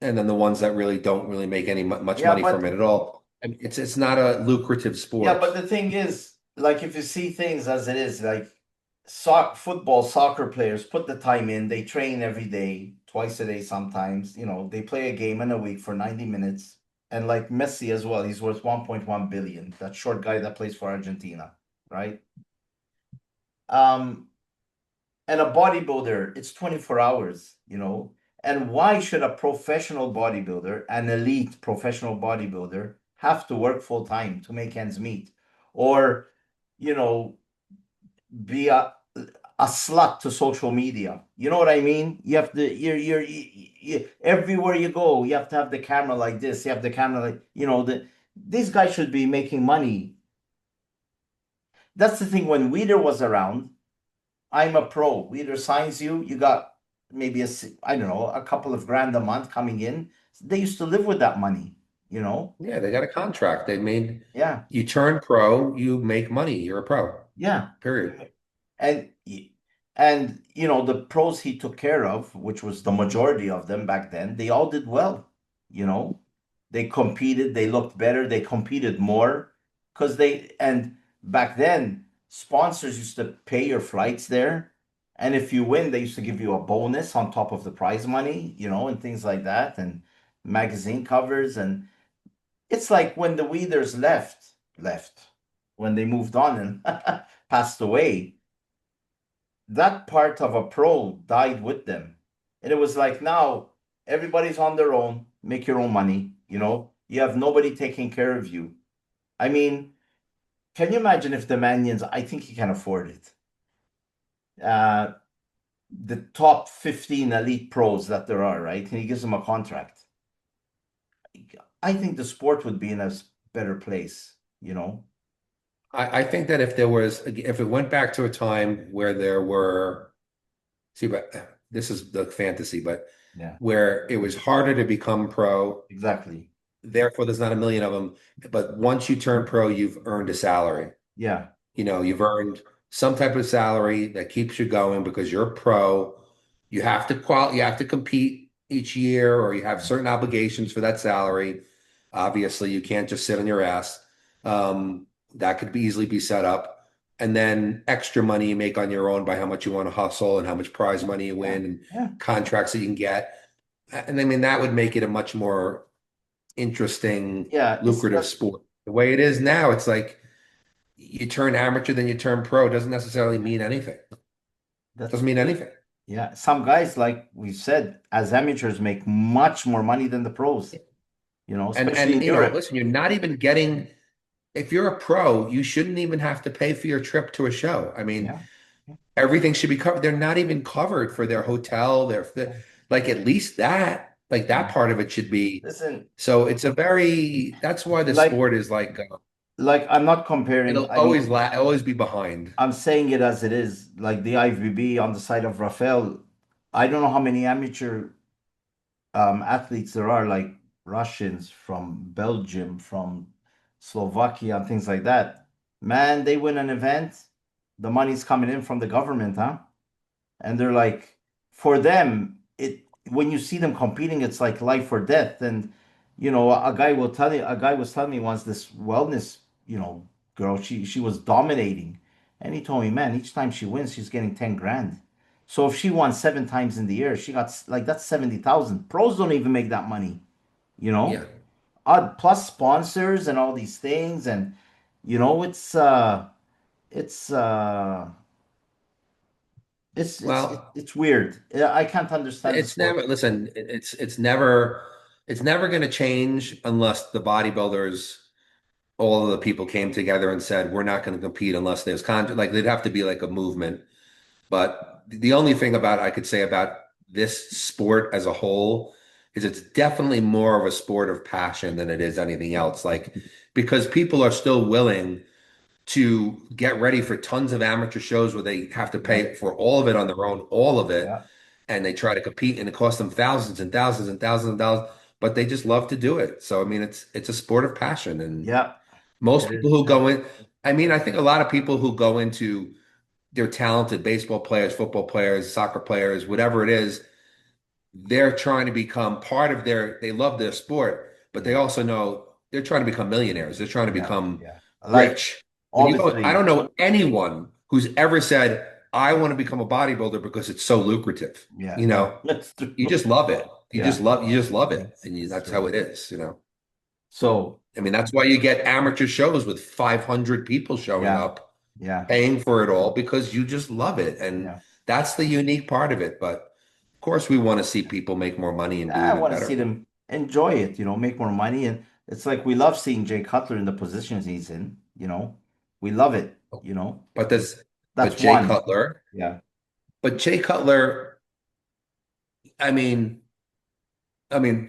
the ones that really don't really make any much yeah, money from but it at all. I mean, it's not a lucrative yeah, sport. but the thing is, like, if you see things as it is, like soccer players put the time in, they train every day, twice a day sometimes, they play a game in a week for 90 minutes. And like Messi as well, he's worth 1.1 billion, that short guy that plays for Argentina, right? Um, and a bodybuilder, it's 24 hours, And why should a professional bodybuilder, an elite professional bodybuilder, have to work full time to make ends meet? Or, you know, be a slut to social media. You know what I mean? You have to everywhere you go, you have to have the camera like this. You have the camera like, these guys should be making money. That's the thing. When Weeder was around, I'm a pro. Weeder signs you, you got maybe I don't know, a couple of grand a month coming in. They used to live with that money. Yeah, they got a contract. They made Yeah, you turn pro, you make money. You're a pro. yeah. Period. and and the pros he took care of, which was the majority of them back then, they all did well. you know they competed, they looked better, they competed more, because they and back then sponsors used to pay your flights there, and if you win they used to give you a bonus on top of the prize money, and things like that, and magazine covers. And it's like when the Weeders left when they moved on and passed away, that part of a pro died with them. And it was like, now everybody's on their own, make your own money, you have nobody taking care of you. I mean, can you imagine if the Manions, I think he can afford it, uh, the top 15 elite pros that there are, right? And he gives them a contract. I think the sport would be in a better place. I think that if it went back to a time where there were, see, but this is the fantasy, but Yeah, where it was harder to become pro, exactly. therefore there's not a million of them. But once you turn pro, you've earned a salary. Yeah, You've earned some type of salary that keeps you going because you're a pro. You have to compete each year, or you have certain obligations for that salary. Obviously, you can't just sit on your ass. That could easily be set up. And then extra money you make on your own by how much you want to hustle and how much prize money you yeah, win and yeah, contracts that you can get. And I mean, that would make it a much more interesting, yeah. It's lucrative that sport. The way it is now, it's like you turn amateur, then you turn pro. It doesn't necessarily mean anything. that's Doesn't mean anything. Yeah, some guys, like we said, as amateurs, make much more money than the pros, especially And in Europe. listen, you're not even getting, if you're a pro, you shouldn't even have to pay for your trip to a show. I mean, Yeah, everything should be covered. They're not even covered for their hotel, yeah, like at least that, like that yeah. part of it should be. Listen, So that's why the like, sport is like, I'm not comparing. it'll I mean, always be behind. I'm saying it as it is. Like the IVB on the side of Rafael, I don't know how many amateur athletes there are, like Russians from Belgium, from Slovakia, and things like that. Man, they win an event, the money's coming in from the government, huh? And they're like, for them, when you see them competing, it's like life or death. And a guy was telling me once, this wellness, girl, she was dominating, and he told me, man, each time she wins, she's getting 10 grand. So if she won 7 times in the year, she got like that's 70,000. Pros don't even make that money, you Yeah. know. Plus sponsors and all these things, and it's uh Well, it's weird. I can't understand the it's sport. never, listen, it's never going to change unless the bodybuilders, all of the people came together and said, we're not going to compete unless there's content. Like there'd have to be like a movement. But the only thing about I could say about this sport as a whole is it's definitely more of a sport of passion than it is anything else. Like because people are still willing to get ready for tons of amateur shows where they have to Yeah, pay for all of it on their own, all of it, yeah, and they try to compete and it costs them thousands and thousands and thousands of dollars, but they just love to do it. So I mean it's a sport of passion and yeah. most It people is. who go in, I mean, I think a lot of people who go into they're talented baseball players, football players, soccer players, whatever it is, they're trying to become part of they love their sport, but they Yeah, also know they're trying to become millionaires. They're trying to yeah, become yeah. Like rich. When you go, I obviously, don't know anyone who's ever said, I want to become a bodybuilder because it's so lucrative. yeah, You no, know, that's you true. just love it. Yeah, You just love it. And it's that's how true. it is, you know. So I mean, that's why you get amateur shows with 500 people showing yeah, up yeah, paying for it all because you just love it. And yeah. that's the unique part of it. But of course, we want to see people make more money and do I even want to see better. them enjoy it, make more money. And it's like we love seeing Jay Cutler in the positions he's in. We love it. But does, but That's Jay one. Cutler, Yeah. but Jay Cutler, I mean,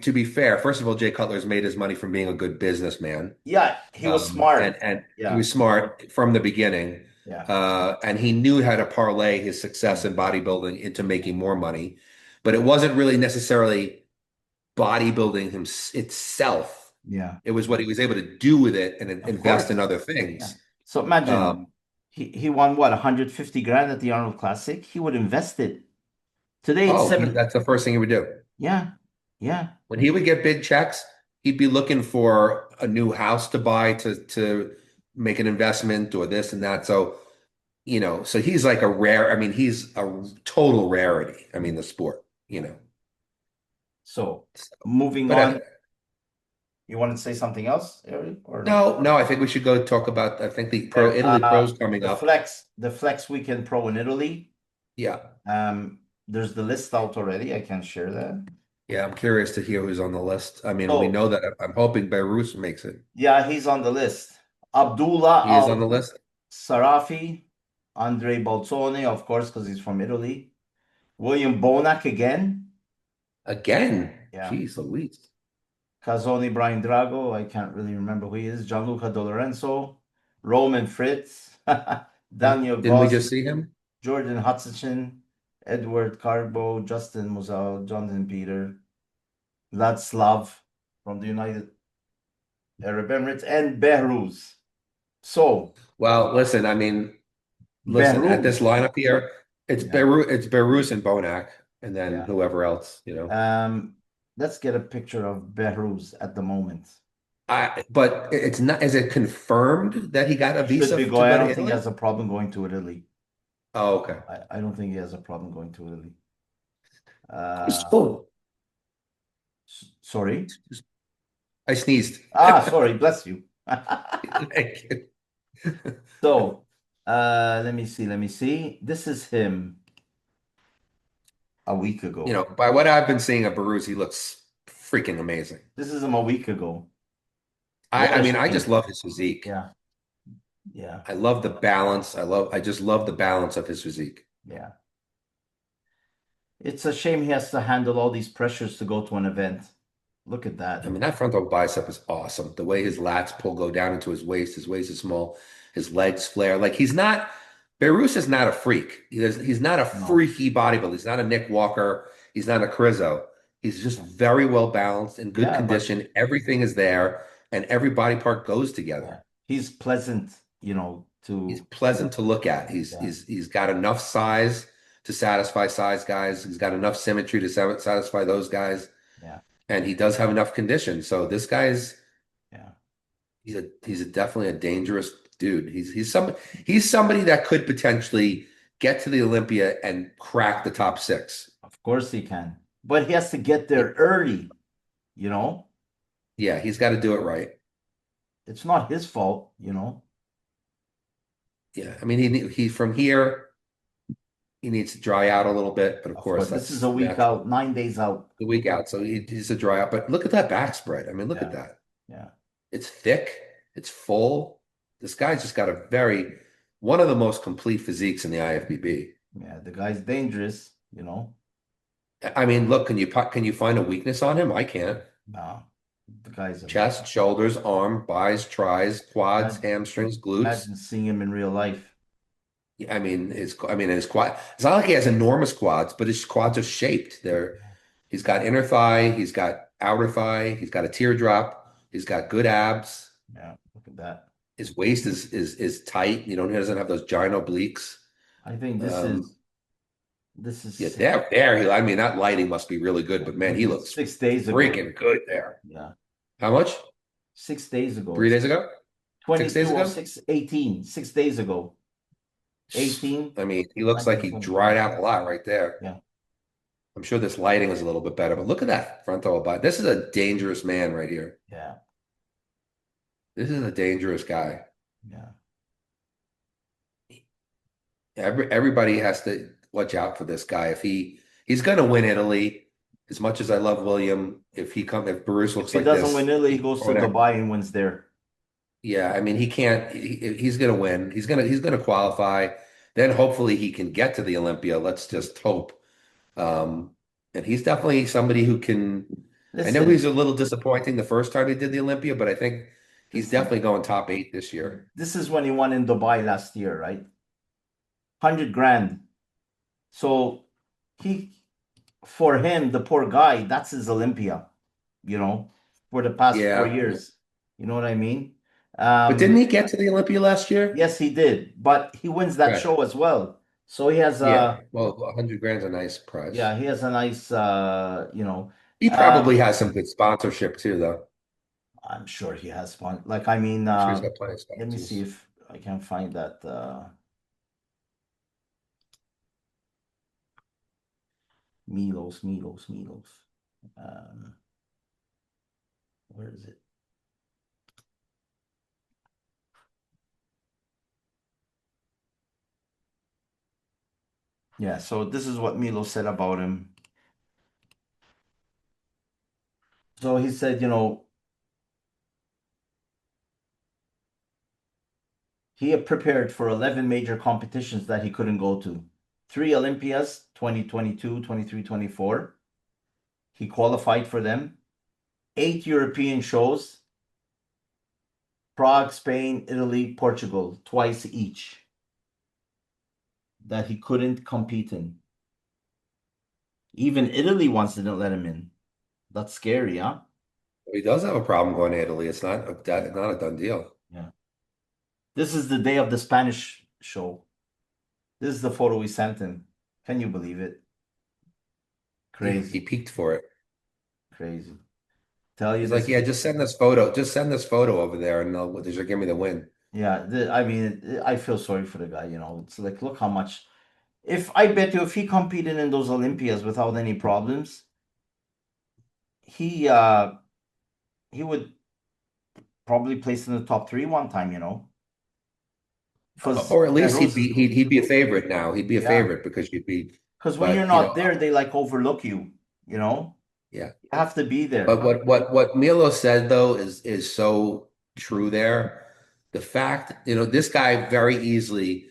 to be fair, first of all, Jay Cutler's made his money from being a good businessman. Yeah, he was And smart. he Yeah, was smart from the beginning. yeah, And he knew how to parlay his success yeah, in bodybuilding into making more money. But it wasn't really necessarily bodybuilding itself. yeah. It was what he was able to do with it and Of invest in course. other Yeah. things. So imagine Um, he won what, 150 grand at the Arnold Classic? He would invest it. Today it's seven. that's the first thing he would do. Yeah, yeah, When he would get big checks, he'd be looking for a new house to buy to make an investment or this and that. So, so he's like a rare, I mean, he's a total rarity. I mean, the sport. So moving But on, you want to say something else, Eric, or no? no, no, I think we should go talk about, I think the Yeah. Italy pros coming up. The Flex Weekend Pro in Italy. Yeah. There's the list out already. I can share that. Yeah, I'm curious to hear who's on the list. I mean, we So know that I'm hoping Behrouz makes it. yeah, he's on the list. Abdullah He is on Al the list Sarafi, Andre Balzone, of course, because he's from Italy. William Bonac again. again. Yeah. Jeez Louise. Cazzoni, Brian Drago. I can't really remember who he is. Gianluca De Lorenzo. Roman Fritz. Daniel Didn't we Goss. just see him? Jordan Hutchinson. Edward Kargbo. Justin Muzal. Jonathan Peter. Vladislav from the United Arab Emirates. And Behrouz. So, Well, listen, I mean, listen, at this Behrouz. lineup here, Yeah. It's Behrouz and Bonac, and then Yeah. whoever else. Um, let's get a picture of Behrouz at the moment. But it's not, is it confirmed that he got a He should visa be to going. I go to don't think he Italy? has a problem going to Italy. Oh, okay. I don't think he has a problem going to Italy. Oh, Sorry. I sneezed. Sorry. Bless you. Thank you. So, let me see. Let me see. This is him a week ago. By what I've been seeing of Behrouz, he looks freaking amazing. This is him a week ago. I What a mean, I just shame. love his physique. Yeah. Yeah. I love the balance. I just love the balance of his physique. Yeah. It's a shame he has to handle all these pressures to go to an event. Look at I that. mean, that frontal bicep is awesome. The way his lats go down into his waist is small, his legs flare. Like Behrouz is not a freak. He's not a No. freaky bodybuilder. He's not a Nick Walker. He's not a Carrizo. He's just very well balanced, in good Yeah, but condition. Everything is there, and every body part goes yeah, together. he's pleasant, He's to pleasant to look at. yeah, He's got enough size to satisfy size guys. He's got enough symmetry to satisfy those guys, Yeah. and he does have enough condition. So this guy's Yeah. he's definitely a dangerous dude. He's somebody that could potentially get to the Olympia and crack the top six. Of course he can. But he has to get there early, you know? Yeah, he's got to do it right. It's not his fault, you know? Yeah, I mean he from here he needs to dry out a little bit, but of Of course course. This is that's a week natural. out, 9 days out. The week out, so he's a dry out. But look at that back spread. I mean, look at Yeah. that. Yeah. It's thick. It's full. This guy's just got one of the most complete physiques in the IFBB. Yeah. The guy's dangerous, you know? I mean, look, can you find a weakness on him? I can't. No. The guy's a Chest, shoulders, arm, bis, tris, quads, Imagine, hamstrings, glutes. imagine seeing him in real life. His quad. It's not like he has enormous quads, but his quads are shaped. He's got inner thigh, he's got outer thigh, he's got a teardrop, he's got good abs. Yeah. Look at that. His waist is tight. He doesn't have those gyno obliques. I think this is Yeah, there. I mean, that lighting must be really good, but man, he looks 6 days ago. freaking good there. Yeah. How much? 6 days ago. 3 days ago? 6 days ago? 18. 6 days ago. 18. I mean, he looks like he dried out a lot right there. Yeah. I'm sure this lighting is a little bit better, but look at that frontal body. This is a dangerous man right here. Yeah. This is a dangerous guy. Yeah. Everybody has to watch out for this guy. If he's going to win Italy, as much as I love William, if Behrouz looks If he like doesn't this, win Italy, he goes to Dubai and wins there. yeah, I mean he can't. He's going to win. He's going to qualify. Then hopefully he can get to the Olympia. Let's just hope. And he's definitely somebody who can. I know Listen, he's a little disappointing the first time he did the Olympia, but I think he's definitely going top 8 this year. this is when he won in Dubai last year, right? 100 grand. So for him, the poor guy, that's his Olympia, for the past 4 years. You know what I mean? But didn't he get to the Olympia last year? Yes, he did. But he wins that Right. show as well. So he has Well, 100 grand's a nice prize. yeah, he has a nice He probably has some good sponsorship too, though. I'm sure he has fun. Like, I mean, I'm sure he's got plenty of let me sponsors. see if I can find that. Milos. Where is it? Yeah, so this is what Milo said about him. So he said, he had prepared for 11 major competitions that he couldn't go to. 3 Olympias, 2022, 23, 24. He qualified for them. 8 European shows. Prague, Spain, Italy, Portugal, twice each. That he couldn't compete in. Even Italy once didn't let him in. That's scary, huh? He does have a problem going to Italy. It's not a done deal. Yeah. This is the day of the Spanish show. This is the photo we sent him. Can you believe it? Crazy. He peaked for it. Crazy. Tell you He's this. like, yeah, just send this photo. Just send this photo over there, and they should give me the win. Yeah, I mean, I feel sorry for the guy. It's like, look how much. If I bet you, if he competed in those Olympias without any problems, he would probably place in the top 3 one time. Or at least he'd be a favorite now. He'd be a favorite because you'd be. Because when you're not there, they like overlook you. Yeah. You have to be there. But what Milo said though is so true there. The fact, this guy very easily,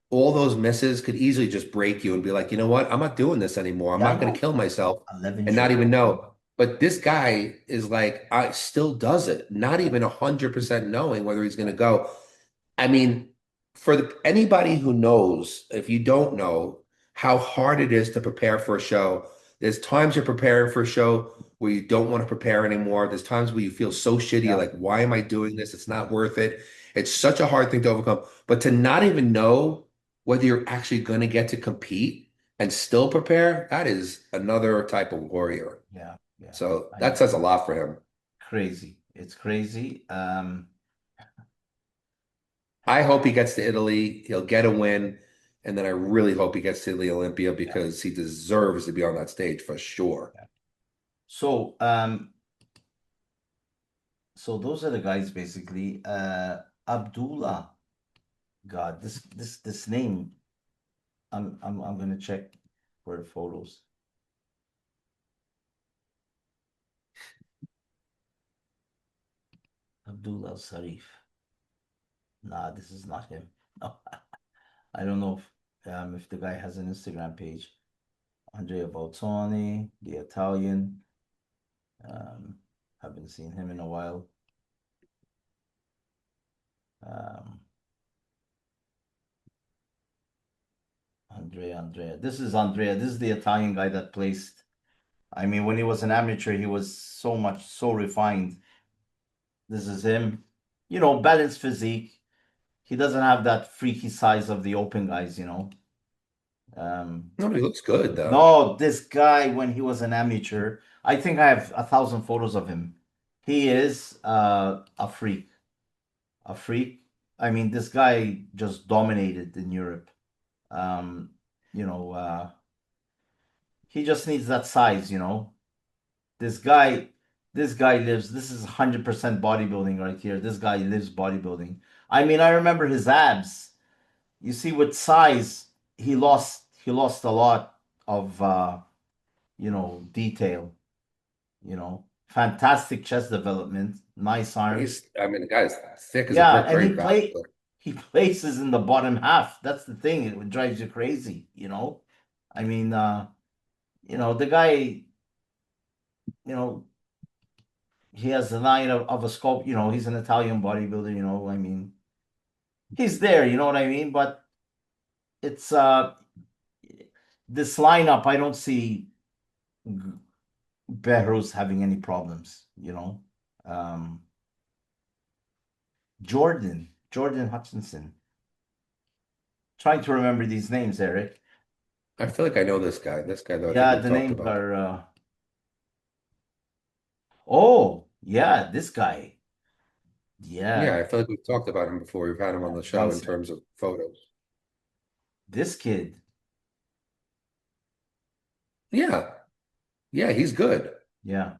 all those misses could easily just break you and be like, you know what? I'm not doing this anymore. I'm not going to kill myself and not even know. But this guy is like, I still does it, not even 100% knowing whether he's going to go. I mean, for anybody who knows, if you don't know how hard it is to prepare for a show, there's times you're preparing for a show where you don't want to prepare anymore. There's times where you feel so shitty, like, why am I doing this? It's not worth it. It's such a hard thing to overcome. But to not even know whether you're actually going to get to compete and still prepare, that is another type of warrior. Yeah, yeah. So I that know. says a lot for him. Crazy. It's crazy. I hope he gets to Italy. He'll get a win. And then I really hope he gets to the Olympia Yeah, because he deserves to be on that stage for sure. yeah. So, so those are the guys basically. Abdullah. God, this name. I'm gonna check for the photos. Abdullah Sarif. Nah, this is not him. No. I don't know if the guy has an Instagram page. Andrea Baltoni, the Italian. Um, haven't seen him in a while. Um, Andrea. This is Andrea. This is the Italian guy that placed. I mean, when he was an amateur, he was so refined. This is him. You know, balanced physique. He doesn't have that freaky size of the open guys, you know. Um, No, but he looks good though. no, this guy, when he was an amateur, I think I have 1,000 photos of him. He is a freak. A freak. I mean, this guy just dominated in Europe. Um, you know, he just needs that size, you know. This guy, this guy lives, this is 100% bodybuilding right here. This guy lives bodybuilding. I mean, I remember his abs. You see, with size, he lost a lot of you know, detail, you know. Fantastic chest development, nice arms. I mean, the guy's thick as a Yeah, brick, and very fast. But he places in the bottom half. That's the thing. It drives you crazy, you know. I mean, you know, the guy, you know, he has the line of a sculpt, you know, he's an Italian bodybuilder, you know. I mean, he's there, you know what I mean? But it's this lineup, I don't see Behrouz having any problems, you know. Um Jordan Hutchinson. Trying to remember these names, Eric. I feel like I know this guy. This guy, though, I think Yeah, we've the talked names about. are oh, yeah, this guy. Yeah, Yeah, I feel like we've talked about him before. We've had him on yeah. the One show in sec. terms of photos. This kid. Yeah, yeah, he's good. Yeah,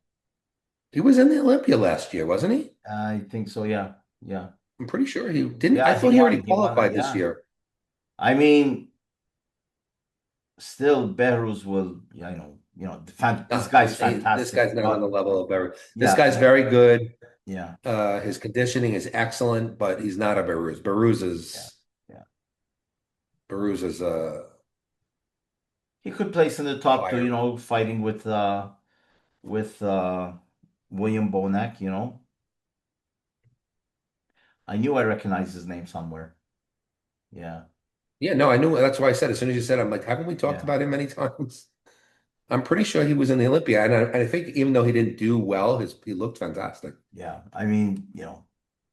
He was in the Olympia last year, wasn't he? I think so. Yeah, yeah, I'm pretty sure he didn't. I yeah. thought he already He won it. qualified this Yeah. year. I mean, still, Behruz will. Yeah, I know. You know, this No, guy's this fantastic. guy's not on the But level of Behrouz. This yeah, guy's yeah, very good. yeah, His conditioning is excellent, but he's not a Behrouz. yeah, yeah. Behrouz is He could place in the top two. You fire. know, fighting with William Bonac. You know, I knew I recognized his name somewhere. Yeah, Yeah, no, I knew. That's why I said as soon as you said, I'm like, haven't we talked yeah, about him many times? I'm pretty sure he was in the Olympia, and I think even though he didn't do well, he looked fantastic. yeah. I mean, you know,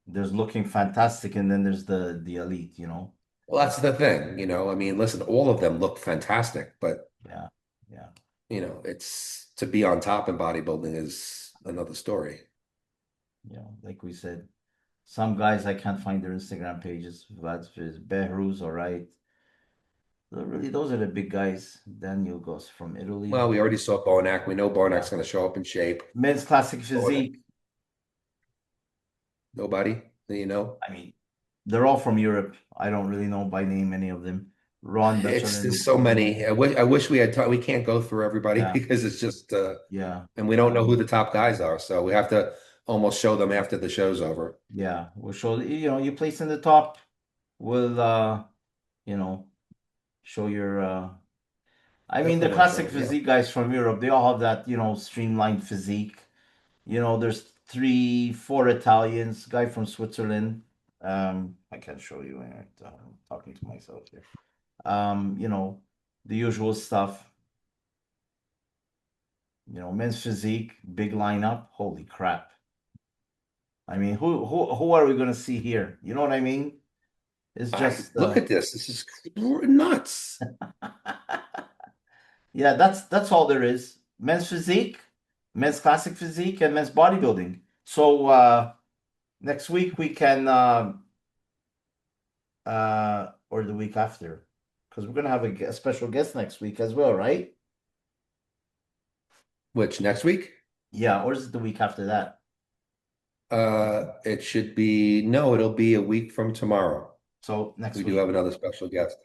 there's looking fantastic, and then there's the elite. You know. Well, that's the thing, you know. I mean, listen, all of them look fantastic, but Yeah, yeah, it's to be on top in bodybuilding is another story. yeah. Like we said, some guys I can't find their Instagram pages. That's Behrouz, all right. Really, those are the big guys. Daniel goes from Well, Italy. we already saw Bonac. We know Yeah. Bonac's going to show up in shape. Men's classic Bonac, physique. nobody, you know. I mean, they're all from Europe. I don't really know by name any of them. Ron It's Bechelin. there's so many. I wish we had time. We can't go through everybody Yeah, because it's just yeah, and we don't know who the top guys are, so we have to almost show them after the show's over. yeah. We'll show you know, you place in the top. We'll you know, show your I mean the Definitely want to classic show them. Yeah. physique guys from Europe, they all have that, you know, streamlined physique. You know, there's three, four Italians, guy from Switzerland. I can show you. I'm talking to myself here. You know, the usual stuff. You know, men's physique, big lineup. Holy crap! I mean, who are we gonna see here? You know what I mean? It's I just look at this. This is nuts. Yeah, that's all there is. Men's physique, men's classic physique, and men's bodybuilding. So next week we can or the week after, because we're gonna have a special guest next week as well, right? Which next week? Yeah, or is it the week after that? It should be, no, it'll be a week from tomorrow. So next We do week. have another special guest.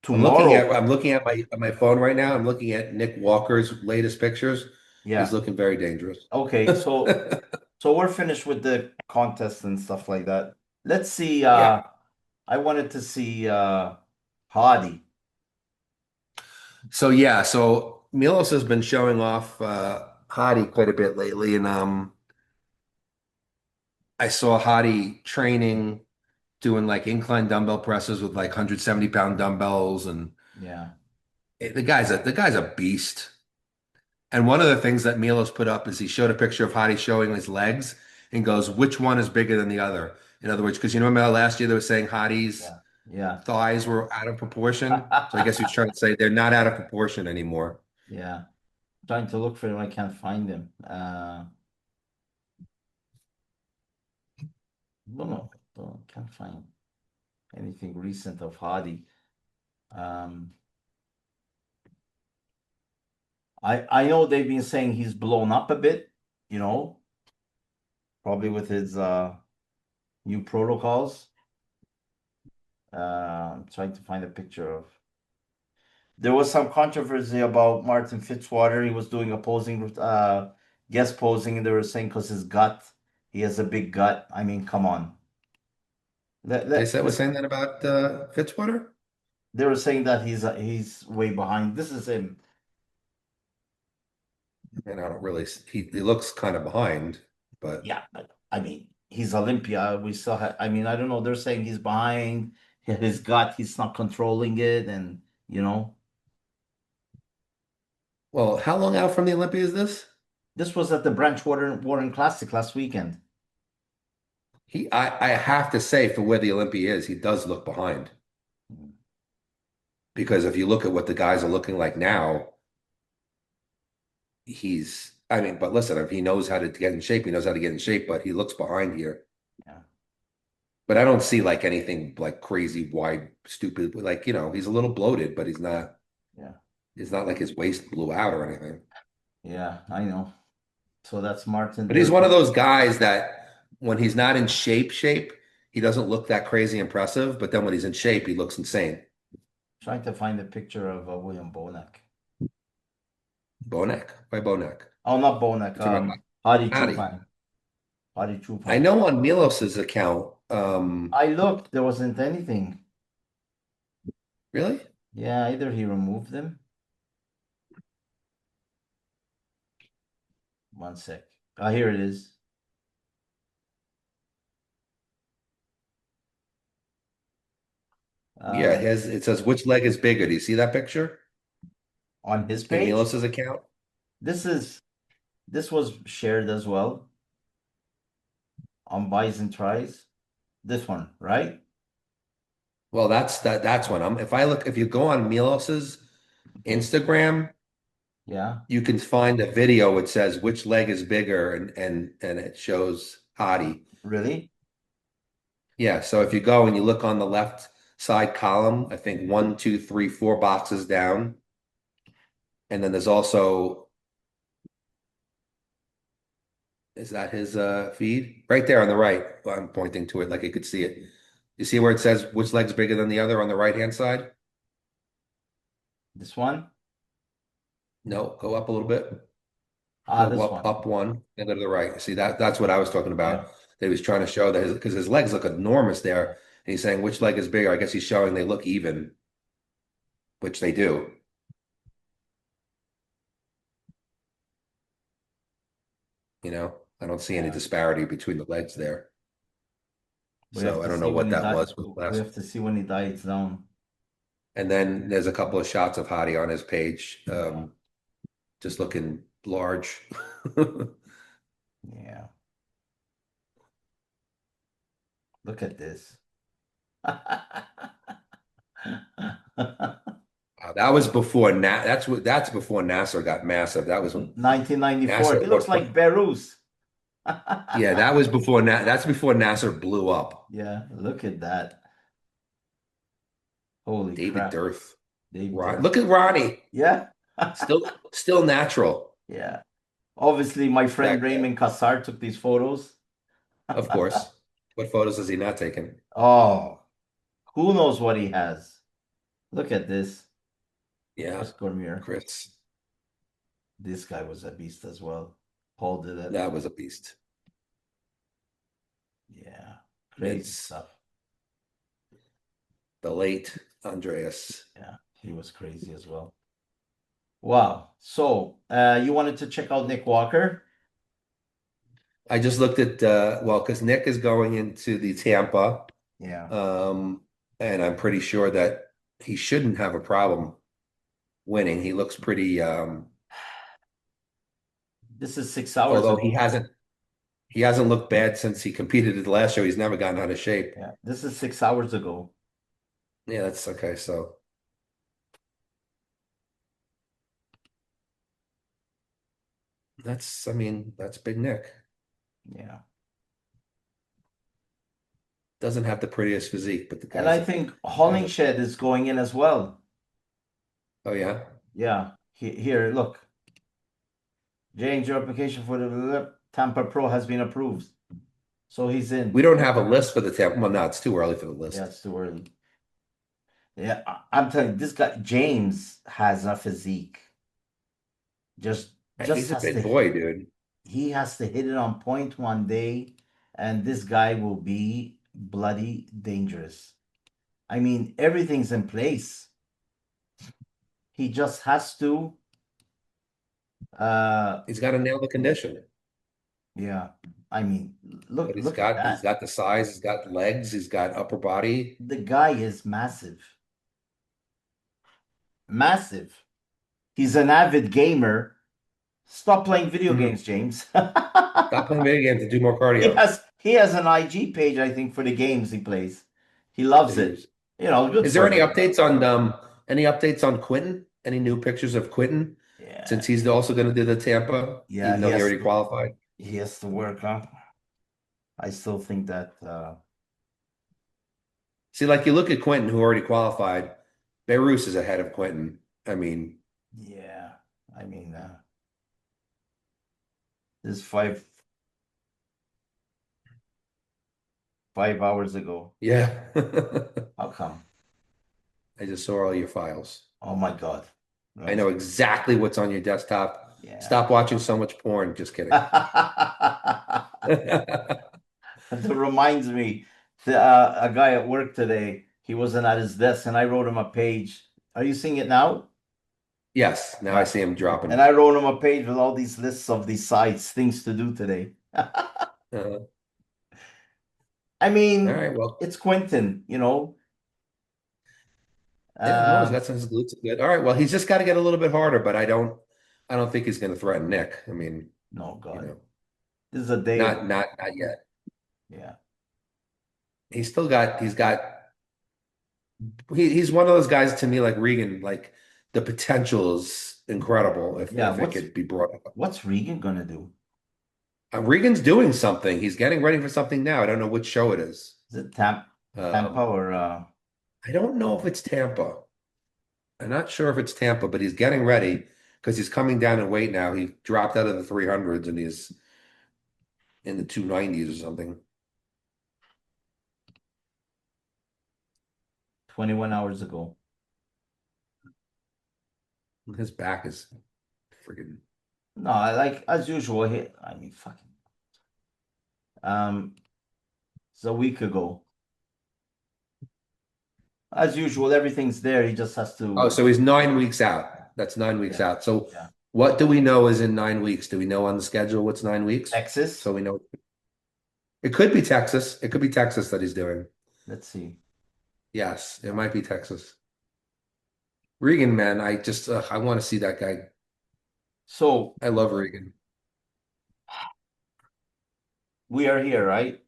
Tomorrow. I'm looking at my phone right now. I'm looking at Nick Walker's latest pictures. He's Yeah. looking very dangerous. Okay, so we're finished with the contest and stuff like that. Let's see, Yeah. I wanted to see Hadi. So yeah, so Milos has been showing off Hadi quite a bit lately, and I saw Hadi training, doing like incline dumbbell presses with like 170-pound dumbbells, and Yeah. the guy's a beast. And one of the things that Milos put up is he showed a picture of Hadi showing his legs and goes, which one is bigger than the other? In other words, because you remember last year they were saying Hadi's Yeah. Yeah. thighs were out of proportion. So I guess he was trying to say they're not out of proportion anymore. Yeah. Trying to look for him, I can't find him. No, can't find anything recent of Hadi. Um, I know they've been saying he's blown up a bit, you know, probably with his new protocols. I'm trying to find a picture of. There was some controversy about Martin Fitzwater. He was doing a posing, guest posing, and they were saying because his gut, he has a big gut. I mean, come on. They said was Let's, saying that about Fitzwater. they were saying that he's way behind. This is him. And I don't really. He looks kind of behind, but Yeah, but I mean, he's Olympia. We still have. I mean, I don't know. They're saying he's behind. His gut, he's not controlling it, and you know, well, how long out from the Olympia is this? this was at the Branch Warren Classic last weekend. I have to say, for where the Olympia is, he does look behind. Because if you look at what the guys are looking like now, I mean, but listen, if he knows how to get in shape, he knows how to get in shape, but he looks behind here. Yeah, But I don't see like anything like crazy wide, stupid. Like, he's a little bloated, but yeah, it's not like his waist blew out or anything. yeah. I know. So that's Martin. But he's They're one of those guys that when he's not in shape, he doesn't look that crazy impressive. But then when he's in shape, he looks insane. trying to find a picture of William Bonac. Bonac? Why Bonac? Oh, not Bonac. You talking about Hadi Hadi? Choopan. Hadi I Choopan. know on Milos's account, I looked. There wasn't anything. really? Yeah, either he removed them. One sec. Ah, here it is. Yeah, Uh, it says which leg is bigger. Do you see that picture on his in page. Milos's account? This is this was shared as well on buys and tries. This one, right? Well, that's one. If you go on Milos's Okay. Instagram, Yeah. you can find a video. It says which leg is bigger, and it shows Hadi. Really? Yeah. So if you go and you look on the left side column, I think one, two, three, four boxes down, and then there's also, is that his feed? Right there on the right. I'm pointing to it like you could see it. You see where it says which leg's bigger than the other on the right hand side? This one? No, go up a little bit. Ah, Go this up, one. up one, and go to the right. See that's what I was talking Yeah. about. They was trying to show that because his legs look enormous there, and he's saying which leg is bigger. I guess he's showing they look even, which they do. I don't see any Yeah. disparity between the legs there. We have So I to don't know see when what he that dies. was with We last. have to see when he dies down. And then there's a couple of shots of Hadi on his page, Yeah. just looking large. Yeah. Look at this. That was before that's before NASA got massive. That was when 1994. NASA. He looks like Behrouz. Yeah, that's before NASA blew up. Yeah, look at that. Holy David crap. Dirth. Dave Durr. Look at Ronnie. Yeah. Still natural. Yeah. Obviously, my friend That guy. Raymond Cassar took these photos. Of course. What photos has he not taken? Oh, who knows what he has? Look at this. Yeah, Chris Cormier. Chris. This guy was a beast as well. Paul did it. That was a beast. Yeah. Crazy Vince, stuff. the late Andreas. Yeah. He was crazy as well. Wow. So, you wanted to check out Nick Walker? I just looked at well, because Nick is going into the Tampa, Yeah. um, and I'm pretty sure that he shouldn't have a problem winning. He looks pretty This is 6 hours although ago. he hasn't looked bad since he competed at the last show. He's never gotten out of shape. Yeah. This is 6 hours ago. Yeah, that's okay. So I mean, that's Big Nick. Yeah. Doesn't have the prettiest physique, but the And I guy's think has a, Hollingshed is going in as well. oh yeah. Yeah. Here, look. James, your application for the Tampa Pro has been approved. So he's in. We don't have a list for the Tampa. Well, no, it's too early for the list. Yeah, it's too early. Yeah, I'm telling you, this guy James has a physique. Just He's a has big to boy, dude. he has to hit it on point one day, and this guy will be bloody dangerous. I mean, everything's in place. He just has to He's got to nail the condition. yeah. I mean, look But look at he's that. got the size, he's got legs, he's got upper body. The guy is massive. Massive. He's an avid gamer. Stop playing video Mhm. games, James. Stop playing video games and do more cardio. He has an IG page, I think, for the games he plays. He loves it. Jeez. You know, good Is there for any him. updates on Quinton? Any new pictures of Quinton? Yeah, Since he's also going to do the Tampa, yeah, even though he already qualified. he has to work, huh? I still think that See, like you look at Quinton, who already qualified. Behrouz is ahead of Quinton. I mean, yeah. I mean this is 5 hours ago. yeah. How come? I just saw all your files. Oh my God. I know exactly what's on your desktop. Yeah. Stop watching so much porn. Just kidding. That reminds me, a guy at work today, he wasn't at his desk, and I wrote him a page. Are you seeing it now? Yes, now I see him dropping. And I wrote him a page with all these lists of these sites, things to do today. All I mean, right, well, it's Quentin, you know. yeah, no, he's Um, got some his glutes are good. All right, well, he's just got to get a little bit harder, but I don't think he's going to threaten Nick. I mean, no, you God, know, this is a day of not yet. yeah, He's got he's one of those guys to me like Regan, like the potential is incredible yeah. if it could be brought up. What's Regan gonna do? Regan's doing something. He's getting ready for something now. I don't know which show it is. Is it Tampa Um, or I don't know if it's Tampa. I'm not sure if it's Tampa, but he's getting ready because he's coming down in weight now. He dropped out of the 300s and he's in the 290s or something. 21 hours ago? His back is freaking. No, I like as usual. I mean, fucking. It's a week ago. As usual, everything's there. He just has Oh, to. so he's 9 weeks out. That's 9 weeks Yeah, out. So yeah. what do we know is in 9 weeks? Do we know on the schedule what's 9 weeks? Texas. So we know it could be Texas. It could be Texas that he's doing. Let's see. Yes, it might be Texas. Regan, man, I want to see that guy. So I love Regan. we are here, right?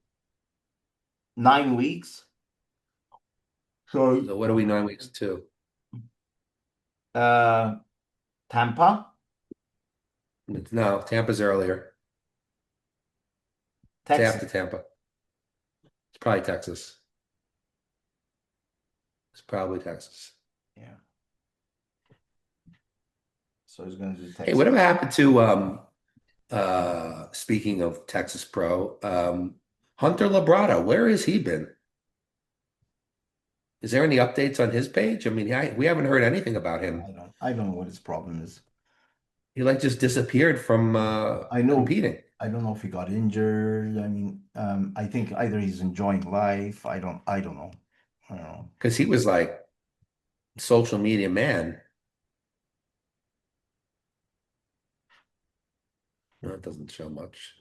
9 weeks. So So what are we 9 weeks to? Uh, Tampa, No, Tampa's earlier. It's Texas. after Tampa. It's probably Texas. It's probably Texas. Yeah. So he's going to do Hey, Texas. whatever happened to speaking of Texas Pro, Hunter Labrada, where has he been? Is there any updates on his page? I mean, we haven't heard anything about him. I don't know what his problem is. He like just disappeared from I know, competing I don't know if he got injured. I mean, I think either he's enjoying life. I don't know. I don't know. because he was like social media man. No, it doesn't show much.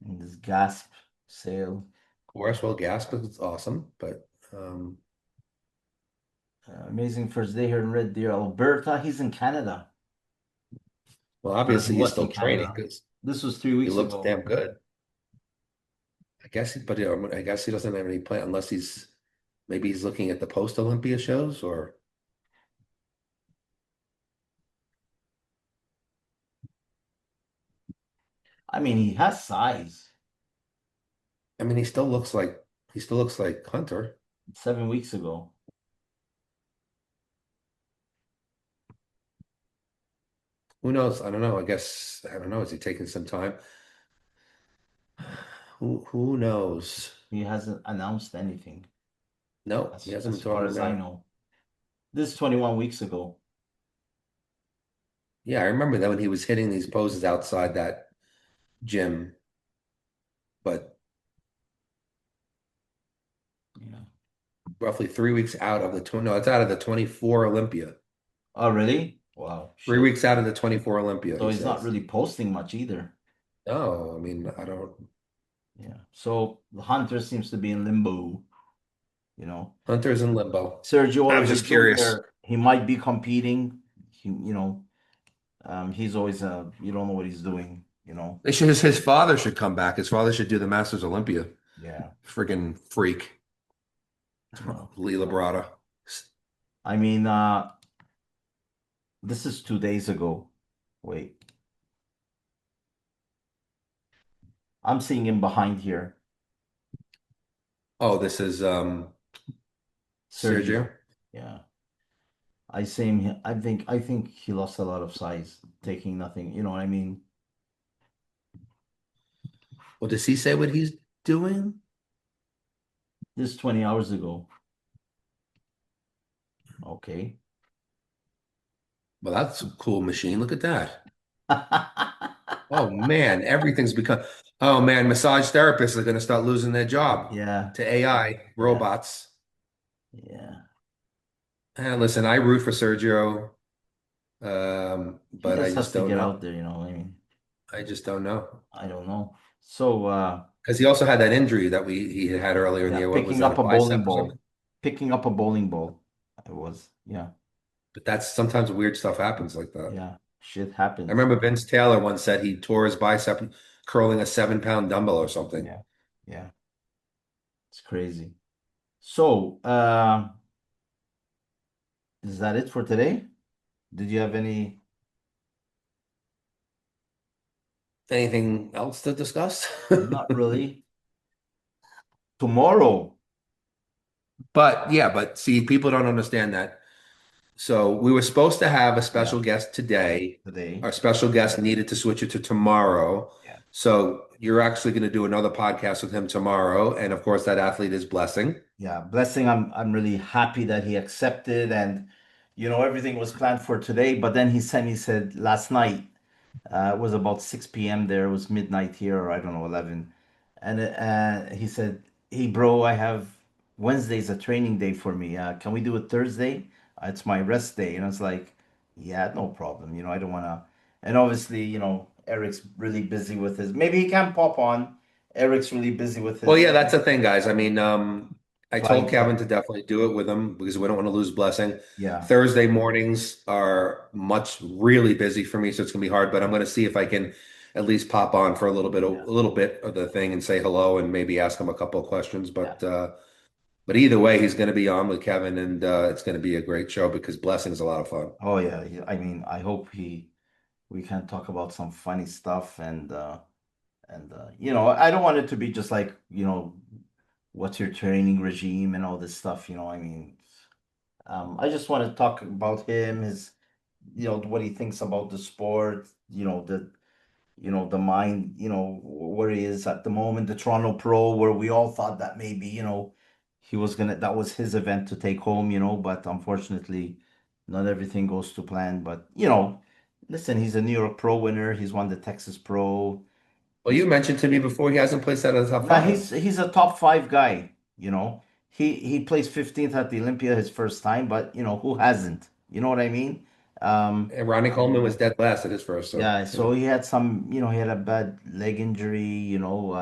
And this gasp sale, Well, Gasp is awesome, but amazing first day here in Red Deer, Alberta. He's in Canada. well, Or he obviously he's was in still training Canada. because This was three he weeks looks ago. damn good. I guess, but I guess he doesn't have any plan unless maybe he's looking at the post Olympia shows, or I mean, he has size. I mean, he still looks like Hunter. 7 weeks ago. Who knows? I don't know. I don't know. Is he taking some time? Who knows? He hasn't announced anything, No, he hasn't as been far talking as I about. know. This is 21 weeks ago. Yeah, I remember that when he was hitting these poses outside that gym, but Yeah. roughly 3 weeks out of the 20, no, it's out of the 24 Olympia. Oh, really? Wow, 3 weeks shit. out of the 24 Olympia, So he he's not says. really posting much either. No, I mean, I don't. Yeah. So the Hunter seems to be in limbo, you know. Hunter's in limbo. Sergio, I whatever was he's just doing curious. there, he might be competing. He's always you don't know what he's doing, you know. His father should come back. His father should do the Masters Olympia. Yeah. Friggin' freak. No. Lee Labrada. I mean, this is 2 days ago. Wait, I'm seeing him behind here. Oh, this is Sergio. Sergio. Yeah. I see him. I think he lost a lot of size, taking nothing. You know what I mean? Well, does he say what he's doing? This 20 hours ago. Okay. Well, that's a cool machine. Look at that. Oh man, everything's become. Oh man, massage therapists are going to start losing their job Yeah. to AI Yeah. robots. Yeah. And listen, I root for Sergio, He but I just has just to don't get know. out there, you know what I mean? I just don't know I don't know. So because he also had that injury that he had earlier in the yeah, year. What was picking that? A up a bowling bicep or ball. something? Picking up a bowling ball. It was, yeah. But that's sometimes weird stuff happens like that. Yeah. Shit I happens. remember Vince Taylor once said he tore his bicep curling a 7 pound dumbbell or something. Yeah. Yeah. It's crazy. So, is that it for today? Did you have any? Anything else to discuss? Not really. Tomorrow. But yeah, but see, people don't understand that. So we were supposed to have a Yeah. special guest today. Today. Our special guest needed to switch it to tomorrow. Yeah. So you're actually going to do another podcast with him tomorrow. And of course, that athlete is Blessing. Yeah. Blessing. I'm really happy that he accepted, and everything was planned for today. But then he said last night. It was about 6 p.m. there. It was midnight here, or I don't know, 11. And he said, "Hey, bro, I have Wednesday's a training day for me. Can we do it Thursday? It's my rest day." And I was like, "Yeah, no problem. I don't want to." And obviously, Eric's really busy with his. Maybe he can pop on. Eric's really busy with Well, his yeah, that's the thing, guys. I mean, I flying told Kevin prep. to definitely do it with him because we don't want to lose Blessing. Yeah, Thursday mornings are really busy for me, so it's gonna be hard. But I'm gonna see if I can at least pop on for a yeah, little bit of the thing and say hello and maybe ask him a couple of questions. yeah. But But either way, he's going to be on with Kevin, and it's going to be a great show because Blessing is a lot of fun. Oh yeah, I mean, I hope we can talk about some funny stuff and you know, I don't want it to be just like, you know, what's your training regime and all this stuff, you know. I mean, I just want to talk about him, his, you know, what he thinks about the sport, you know, the mind, you know, where he is at the moment, the Toronto Pro, where we all thought that maybe, you know, that was his event to take home, you know, but unfortunately, not everything goes to plan. But, you know, listen, he's a New York Pro winner. He's won the Texas Pro. Well, you He's mentioned to me before he hasn't placed out of the top Now five. he's a top five guy, you know. He placed 15th at the Olympia his first time, but you know, who hasn't? You know what I mean? Um, And Ronnie Coleman was dead last at his first, so yeah, you so know. he had some, you know, he had a bad leg injury, you know,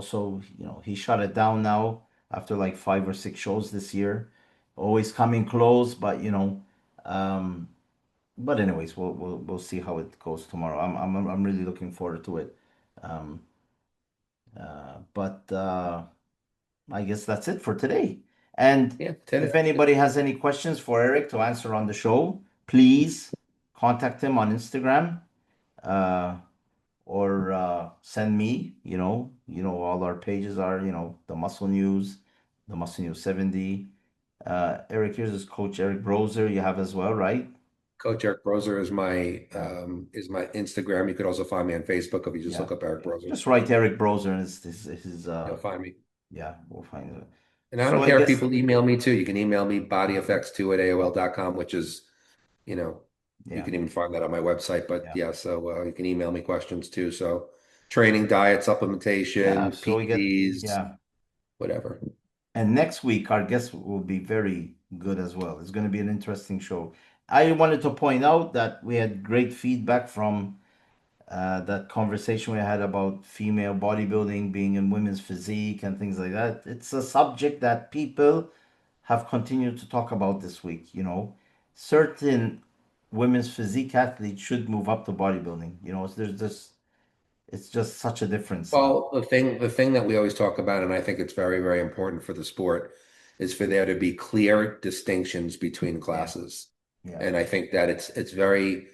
so you know, he shut it down now after like 5 or 6 shows this year. Always coming close, but you know, um, but anyways, we'll see how it goes tomorrow. I'm really looking forward to it. Um, but I guess that's it for today. And Yeah, if today. anybody has any questions for Eric to answer on the show, please contact him on Instagram, uh, or send me. All our pages are, the Muscle News, the Muscle News 70. Eric, here's his coach Eric Broser. You have as well, right? Coach Eric Broser Yeah, is my Instagram. You could also find me on Facebook if you just yeah, look up Eric yeah. Broser. Just write Eric Broser, and his You'll find me. yeah, we'll find it. And I don't So I care if guess, people email me too. You can email me bodyfx2 at AOL.com, which is, you know, you yeah, can even find that on my website. But yeah. yeah, so you can email me questions too. So training, diet, Yeah, supplementation, so we get, PTs, yeah. whatever. And next week, our guest will be very good as well. It's going to be an interesting show. I wanted to point out that we had great feedback from that conversation we had about female bodybuilding being in women's physique and things like that. It's a subject that people have continued to talk about this week. You know, certain women's physique athletes should move up to bodybuilding. You know, it's just such a difference now. Well, the thing that we always talk about, and I think it's very, very important for the sport, is for there to be clear distinctions between Yeah, classes. yeah, And I think that it's very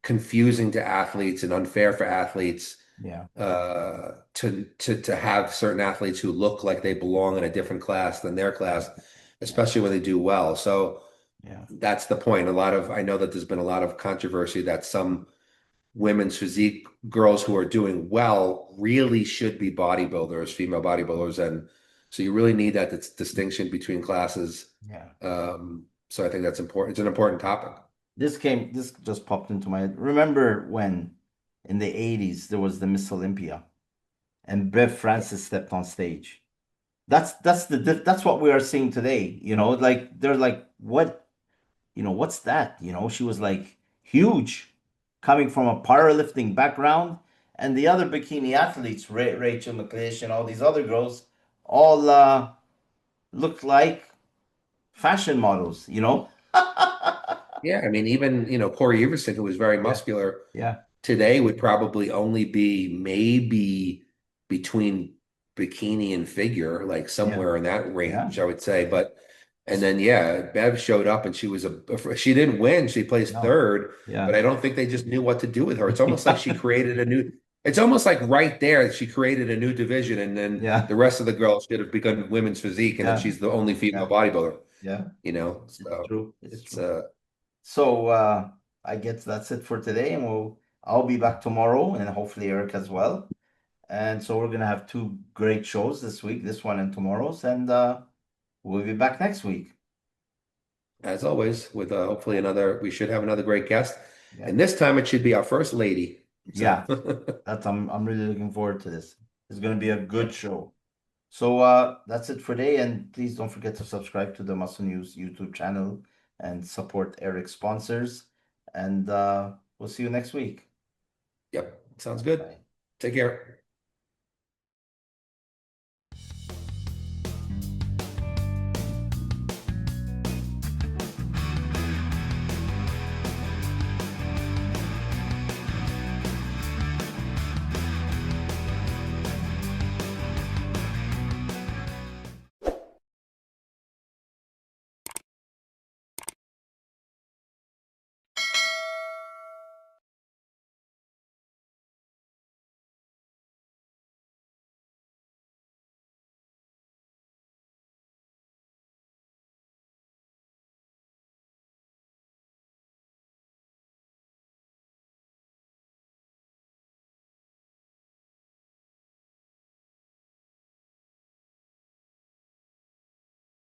confusing to athletes and unfair for athletes yeah, to have certain athletes who look like they belong in a different class than their yeah, class, yeah, especially when they do well. So yeah, that's the point. I know that there's been a lot of controversy that some women's physique girls who are doing well really should be bodybuilders, female bodybuilders. And so you really need that distinction between classes. yeah. So I think that's important. It's an important topic. This just popped into my head. Remember when in the 80s there was the Miss Olympia and Bev Francis stepped on stage? That's what we are seeing today, you know, like they're like, what, what's that? You know, she was like huge coming from a powerlifting background, and the other bikini athletes, Rachel McLeish and all these other girls, all looked like fashion models, you know? Yeah, I mean, even Corey Everson, who was very Yeah, muscular yeah, today, would probably only be maybe between bikini and figure, like yeah, somewhere in that yeah, range, I would say. But and then yeah, Bev showed up and she didn't win. She placed no, third, but yeah. I don't think they just knew what to do with her. It's almost like she created a new. It's almost like right there she created a new division, and then Yeah, the rest of the girls should have begun women's physique, and then yeah, she's the only female yeah, bodybuilder. yeah. It's So true. It's it's true. So I guess that's it for today, and I'll be back tomorrow, and hopefully Eric as well. And so we're gonna have two great shows this week, this one and tomorrow's, and we'll be back next week. as always, with hopefully we should have another great guest. Yeah, And this time it should be our first lady. So, yeah. I'm really looking forward to this. It's gonna be a good yep, show. So that's it for today, and please don't forget to subscribe to the Muscle News YouTube channel and support Eric's sponsors. And we'll see you next week. yep, sounds good. Bye. Take care.